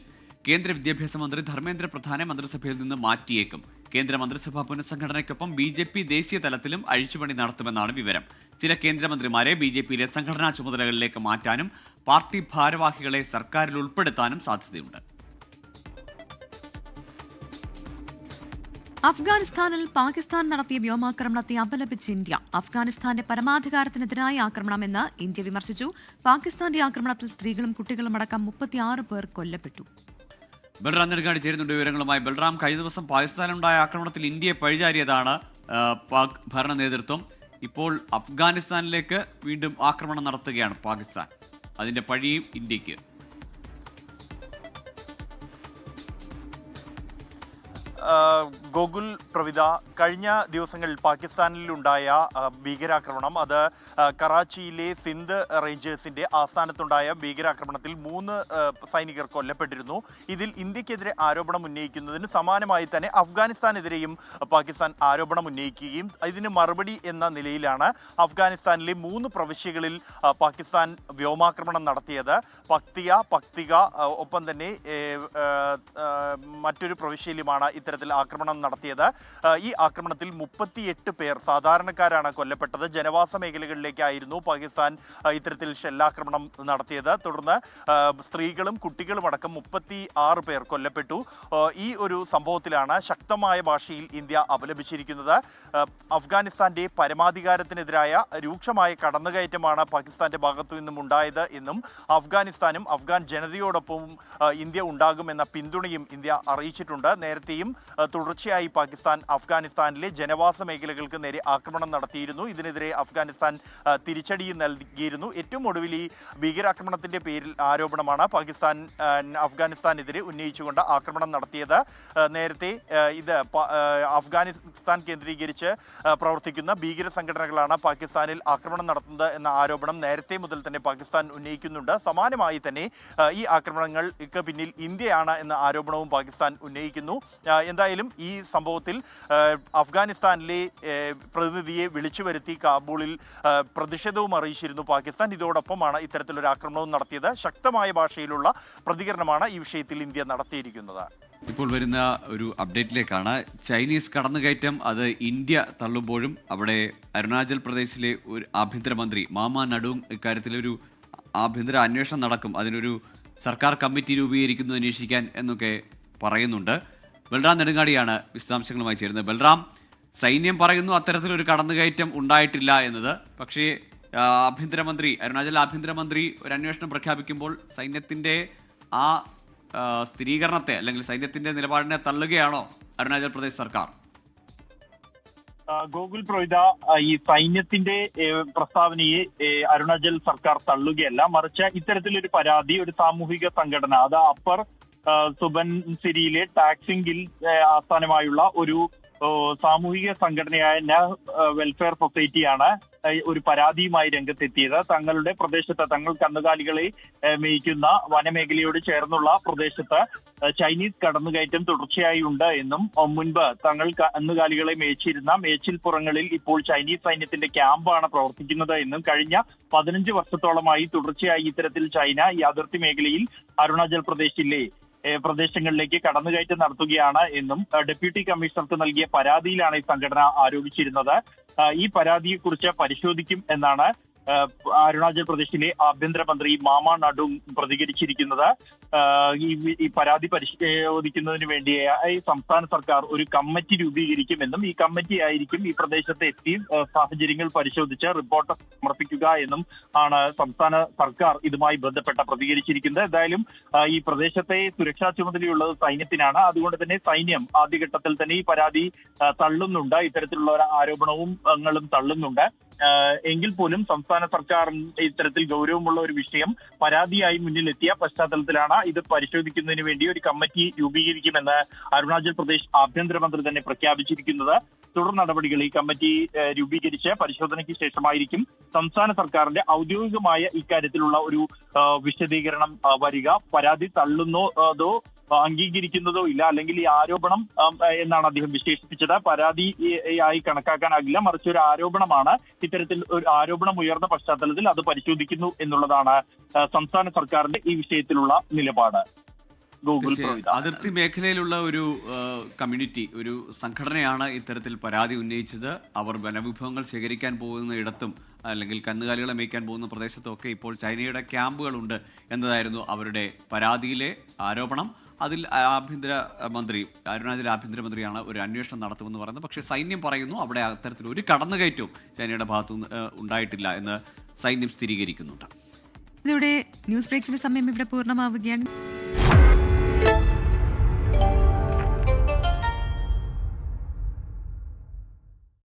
Speaker 3: കേന്ദ്ര വിദ്യാഭ്യാസ മന്ത്രി ധർമ്മേന്ദ്ര പ്രധാനെ മന്ത്രിസഭയിൽ നിന്ന് മാറ്റിയേക്കും. കേന്ദ്ര മന്ത്രിസഭാ പുനഃസംഘടനയ്ക്കൊപ്പം BJP ദേശീയ തലത്തിലും അഴിച്ചുപണി നടത്തുമെന്നാണ് വിവരം. ചില കേന്ദ്രമന്ത്രിമാരെ BJPയിലെ സംഘടനാ ചുമതലകളിലേക്ക് മാറ്റാനും പാർട്ടി ഭാരവാഹികളെ സർക്കാരിൽ ഉൾപ്പെടുത്താനും സാധ്യതയുണ്ട്.
Speaker 1: അഫ്ഗാനിസ്ഥാനിൽ പാകിസ്ഥാൻ നടത്തിയ വ്യോമാക്രമണത്തെ അപലപിച്ച് ഇന്ത്യ. അഫ്ഗാനിസ്ഥാന്റെ പരമാധികാരത്തിനെതിരായ ആക്രമണമെന്ന് ഇന്ത്യ വിമർശിച്ചു. പാകിസ്ഥാന്റെ ആക്രമണത്തിൽ സ്ത്രീകളും കുട്ടികളും അടക്കം 36 പേർ കൊല്ലപ്പെട്ടു.
Speaker 3: ബൽറാം നെടുങ്ങാടി ചേരുന്നുണ്ട് വിവരങ്ങളുമായി. ബൽറാം, കഴിഞ്ഞ ദിവസം പാകിസ്ഥാനിലുണ്ടായ ആക്രമണത്തിൽ ഇന്ത്യയെ പഴിചാരിയതാണ് പാക് ഭരണ നേതൃത്വം. ഇപ്പോൾ അഫ്ഗാനിസ്ഥാനിലേക്ക് വീണ്ടും ആക്രമണം നടത്തുകയാണ് പാകിസ്ഥാൻ. അതിന്റെ പഴിയും ഇന്ത്യക്ക്.
Speaker 16: ഗോകുൽ പ്രവിത, കഴിഞ്ഞ ദിവസങ്ങളിൽ പാകിസ്ഥാനിലുണ്ടായ ഭീകരാക്രമണം, അത് കറാച്ചിയിലെ സിന്ധ് റേഞ്ചേഴ്സിന്റെ ആസ്ഥാനത്തുണ്ടായ ഭീകരാക്രമണത്തിൽ 3 സൈനികർ കൊല്ലപ്പെട്ടിരുന്നു. ഇതിൽ ഇന്ത്യക്കെതിരെ ആരോപണം ഉന്നയിക്കുന്നതിന് സമാനമായി തന്നെ അഫ്ഗാനിസ്ഥാനെതിരെയും പാകിസ്ഥാൻ ആരോപണം ഉന്നയിക്കുകയും ഇതിന് മറുപടി എന്ന നിലയിലാണ് അഫ്ഗാനിസ്ഥാനിലെ 3 പ്രവിശ്യകളിൽ പാകിസ്ഥാൻ വ്യോമാക്രമണം നടത്തിയത്. പക്തിക ഒപ്പം തന്നെ മറ്റൊരു പ്രവിശ്യയിലുമാണ് ഇത്തരത്തിൽ ആക്രമണം നടത്തിയത്. ഈ ആക്രമണത്തിൽ 38 പേർ സാധാരണക്കാരാണ് കൊല്ലപ്പെട്ടത്. ജനവാസ മേഖലകളിലേക്കായിരുന്നു പാകിസ്ഥാൻ ഇത്തരത്തിൽ ഷെല്ലാക്രമണം നടത്തിയത്. തുടർന്ന് സ്ത്രീകളും കുട്ടികളും അടക്കം 36 പേർ കൊല്ലപ്പെട്ടു. ഈ ഒരു സംഭവത്തിലാണ് ശക്തമായ ഭാഷയിൽ ഇന്ത്യ അപലപിച്ചിരിക്കുന്നത്. അഫ്ഗാനിസ്ഥാന്റെ പരമാധികാരത്തിനെതിരായ രൂക്ഷമായ കടന്നുകയറ്റമാണ് പാകിസ്ഥാന്റെ ഭാഗത്തു നിന്നും ഉണ്ടായത് എന്നും അഫ്ഗാനിസ്ഥാനും അഫ്ഗാൻ ജനതയോടൊപ്പവും ഇന്ത്യ ഉണ്ടാകുമെന്ന പിന്തുണയും ഇന്ത്യ അറിയിച്ചിട്ടുണ്ട്. നേരത്തെയും തുടർച്ചയായി പാകിസ്ഥാൻ അഫ്ഗാനിസ്ഥാനിലെ ജനവാസ മേഖലകൾക്ക് നേരെ ആക്രമണം നടത്തിയിരുന്നു. ഇതിനെതിരെ അഫ്ഗാനിസ്ഥാൻ തിരിച്ചടി നൽകിയിരുന്നു. ഏറ്റവും ഒടുവിൽ ഈ ഭീകരാക്രമണത്തിന്റെ പേരിൽ ആരോപണമാണ് പാകിസ്ഥാൻ അഫ്ഗാനിസ്ഥാനെതിരെ ഉന്നയിച്ചുകൊണ്ട് ആക്രമണം നടത്തിയത്. നേരത്തെ ഇത് അഫ്ഗാനിസ്ഥാൻ കേന്ദ്രീകരിച്ച് പ്രവർത്തിക്കുന്ന ഭീകര സംഘടനകളാണ് പാകിസ്ഥാനിൽ ആക്രമണം നടത്തുന്നത് എന്ന ആരോപണം നേരത്തെ മുതൽ തന്നെ പാകിസ്ഥാൻ ഉന്നയിക്കുന്നുണ്ട്. സമാനമായി തന്നെ ഈ ആക്രമണങ്ങൾക്ക് പിന്നിൽ ഇന്ത്യയാണ് എന്ന ആരോപണവും പാകിസ്ഥാൻ ഉന്നയിക്കുന്നു. എന്തായാലും ഈ സംഭവത്തിൽ അഫ്ഗാനിസ്ഥാനിലെ പ്രതിനിധിയെ വിളിച്ചു വരുത്തി കാബൂളിൽ പ്രതിഷേധവും അറിയിച്ചിരുന്നു പാകിസ്ഥാൻ. ഇതോടൊപ്പമാണ് ഇത്തരത്തിലൊരു ആക്രമണവും നടത്തിയത്. ശക്തമായ ഭാഷയിലുള്ള പ്രതികരണമാണ് ഈ വിഷയത്തിൽ ഇന്ത്യ നടത്തിയിരിക്കുന്നത്.
Speaker 3: ഇപ്പോൾ വരുന്ന ഒരു അപ്ഡേറ്റിലേക്കാണ്. ചൈനീസ് കടന്നുകയറ്റം അത് ഇന്ത്യ തള്ളുമ്പോഴും അവിടെ അരുണാചൽ പ്രദേശിലെ ഒരു ആഭ്യന്തരമന്ത്രി മാമാ നഡൂങ് ഇക്കാര്യത്തിലൊരു ആഭ്യന്തര അന്വേഷണം നടക്കും, അതിനൊരു സർക്കാർ കമ്മിറ്റി രൂപീകരിക്കുന്നു അന്വേഷിക്കാൻ എന്നൊക്കെ പറയുന്നുണ്ട്. ബൽറാം നെടുങ്ങാടിയാണ് വിശദാംശങ്ങളുമായി ചേരുന്നത്. ബൽറാം, സൈന്യം പറയുന്നു അത്തരത്തിലൊരു കടന്നുകയറ്റം ഉണ്ടായിട്ടില്ല എന്നത്. പക്ഷേ ആഭ്യന്തരമന്ത്രി, അരുണാചൽ ആഭ്യന്തരമന്ത്രി ഒരു അന്വേഷണം പ്രഖ്യാപിക്കുമ്പോൾ സൈന്യത്തിന്റെ ആ സ്ഥിരീകരണത്തെ അല്ലെങ്കിൽ സൈന്യത്തിന്റെ നിലപാടിനെ തള്ളുകയാണോ അരുണാചൽ പ്രദേശ് സർക്കാർ?
Speaker 7: ഗോകുൽ പ്രവിത, ഈ സൈന്യത്തിന്റെ പ്രസ്താവനയെ അരുണാചൽ സർക്കാർ തള്ളുകയല്ല, മറിച്ച് ഇത്തരത്തിലൊരു പരാതി ഒരു സാമൂഹിക സംഘടന, അത് അപ്പർ സുബൻസിരിയിലെ ടാക്സിംഗിൽ ആസ്ഥാനമായുള്ള ഒരു സാമൂഹിക സംഘടനയായ വെൽഫെയർ സൊസൈറ്റിയാണ് ഒരു പരാതിയുമായി രംഗത്തെത്തിയത്. തങ്ങളുടെ പ്രദേശത്ത്, തങ്ങൾ കന്നുകാലികളെ മേയ്ക്കുന്ന വനമേഖലയോട് ചേർന്നുള്ള പ്രദേശത്ത് ചൈനീസ് കടന്നുകയറ്റം തുടർച്ചയായി ഉണ്ട് എന്നും മുൻപ് തങ്ങൾ കന്നുകാലികളെ മേച്ചിരുന്ന മേച്ചിൽപ്പുറങ്ങളിൽ ഇപ്പോൾ ചൈനീസ് സൈന്യത്തിന്റെ ക്യാമ്പാണ് പ്രവർത്തിക്കുന്നത് എന്നും കഴിഞ്ഞ 15 വർഷത്തോളമായി തുടർച്ചയായി ഇത്തരത്തിൽ ചൈന ഈ അതിർത്തി മേഖലയിൽ അരുണാചൽ പ്രദേശങ്ങളിലേക്ക് കടന്നുകയറ്റം നടത്തുകയാണ് എന്നും ഡെപ്യൂട്ടി കമ്മീഷണർക്ക് നൽകിയ പരാതിയിലാണ് ഈ സംഘടന ആരോപിച്ചിരുന്നത്. ഈ പരാതിയെക്കുറിച്ച് പരിശോധിക്കും എന്നാണ് അരുണാചൽ പ്രദേശിലെ ആഭ്യന്തരമന്ത്രി മാമാ നഡൂങ് പ്രതികരിച്ചിരിക്കുന്നത്. ഈ പരാതി പരിശോധിക്കുന്നതിന് വേണ്ടിയായി സംസ്ഥാന സർക്കാർ ഒരു കമ്മിറ്റി രൂപീകരിക്കുമെന്നും ഈ കമ്മിറ്റി ആയിരിക്കും ഈ പ്രദേശത്ത് എത്തി സാഹചര്യങ്ങൾ പരിശോധിച്ച് റിപ്പോർട്ട് സമർപ്പിക്കുക എന്നും ആണ് സംസ്ഥാന സർക്കാർ ഇതുമായി ബന്ധപ്പെട്ട പ്രതികരിച്ചിരിക്കുന്നത്. എന്തായാലും ഈ പ്രദേശത്തെ സുരക്ഷാ ചുമതലയുള്ളത് സൈന്യത്തിനാണ്. അതുകൊണ്ട് തന്നെ സൈന്യം ആദ്യഘട്ടത്തിൽ തന്നെ ഈ പരാതി തള്ളുന്നുണ്ട്, ഇത്തരത്തിലുള്ള ആരോപണവും തള്ളുന്നുണ്ട്. എങ്കിൽ പോലും സംസ്ഥാന സംസ്ഥാന സർക്കാർ ഇത്തരത്തിൽ ഗൗരവമുള്ള ഒരു വിഷയം പരാതിയായി മുന്നിലെത്തിയ പശ്ചാത്തലത്തിലാണ് ഇത് പരിശോധിക്കുന്നതിന് വേണ്ടി ഒരു കമ്മിറ്റി രൂപീകരിക്കുമെന്ന് അരുണാചൽ പ്രദേശ് ആഭ്യന്തരമന്ത്രി തന്നെ പ്രഖ്യാപിച്ചിരിക്കുന്നത്. തുടർ നടപടികൾ ഈ കമ്മിറ്റി രൂപീകരിച്ച് പരിശോധനയ്ക്ക് ശേഷമായിരിക്കും സംസ്ഥാന സർക്കാരിന്റെ ഔദ്യോഗികമായ ഇക്കാര്യത്തിലുള്ള ഒരു വിശദീകരണം വരിക. പരാതി തള്ളുന്നതോ അംഗീകരിക്കുന്നതോ ഇല്ല, അല്ലെങ്കിൽ ഈ ആരോപണം എന്നാണ് അദ്ദേഹം വിശേഷിപ്പിച്ചത്. പരാതിയായി കണക്കാക്കാനാകില്ല, മറിച്ച് ഒരു ആരോപണമാണ്. ഇത്തരത്തിൽ ഒരു ആരോപണം ഉയർന്ന പശ്ചാത്തലത്തിൽ അത് പരിശോധിക്കുന്നു എന്നുള്ളതാണ് സംസ്ഥാന സർക്കാരിന്റെ ഈ വിഷയത്തിലുള്ള നിലപാട്.
Speaker 3: അതിർത്തി മേഖലയിലുള്ള ഒരു കമ്മ്യൂണിറ്റി, ഒരു സംഘടനയാണ് ഇത്തരത്തിൽ പരാതി ഉന്നയിച്ചത്. അവർ വനവിഭവങ്ങൾ ശേഖരിക്കാൻ പോകുന്ന ഇടത്തും അല്ലെങ്കിൽ കന്നുകാലികളെ മേയ്ക്കാൻ പോകുന്ന പ്രദേശത്തുമൊക്കെ ഇപ്പോൾ ചൈനയുടെ ക്യാമ്പുകളുണ്ട് എന്നതായിരുന്നു അവരുടെ പരാതിയിലെ ആരോപണം. അതിൽ അരുണാചൽ ആഭ്യന്തരമന്ത്രിയാണ് ഒരു അന്വേഷണം നടത്തുമെന്ന് പറയുന്നത്. പക്ഷേ സൈന്യം പറയുന്നു അവിടെ അത്തരത്തിൽ ഒരു കടന്നുകയറ്റവും ചൈനയുടെ ഭാഗത്തുനിന്ന് ഉണ്ടായിട്ടില്ല എന്ന് സൈന്യം സ്ഥിരീകരിക്കുന്നുണ്ട്.
Speaker 1: ഇതോടെ ന്യൂസ് ബ്രേക്സിന്റെ സമയം ഇവിടെ പൂർണ്ണമാവുകയാണ്.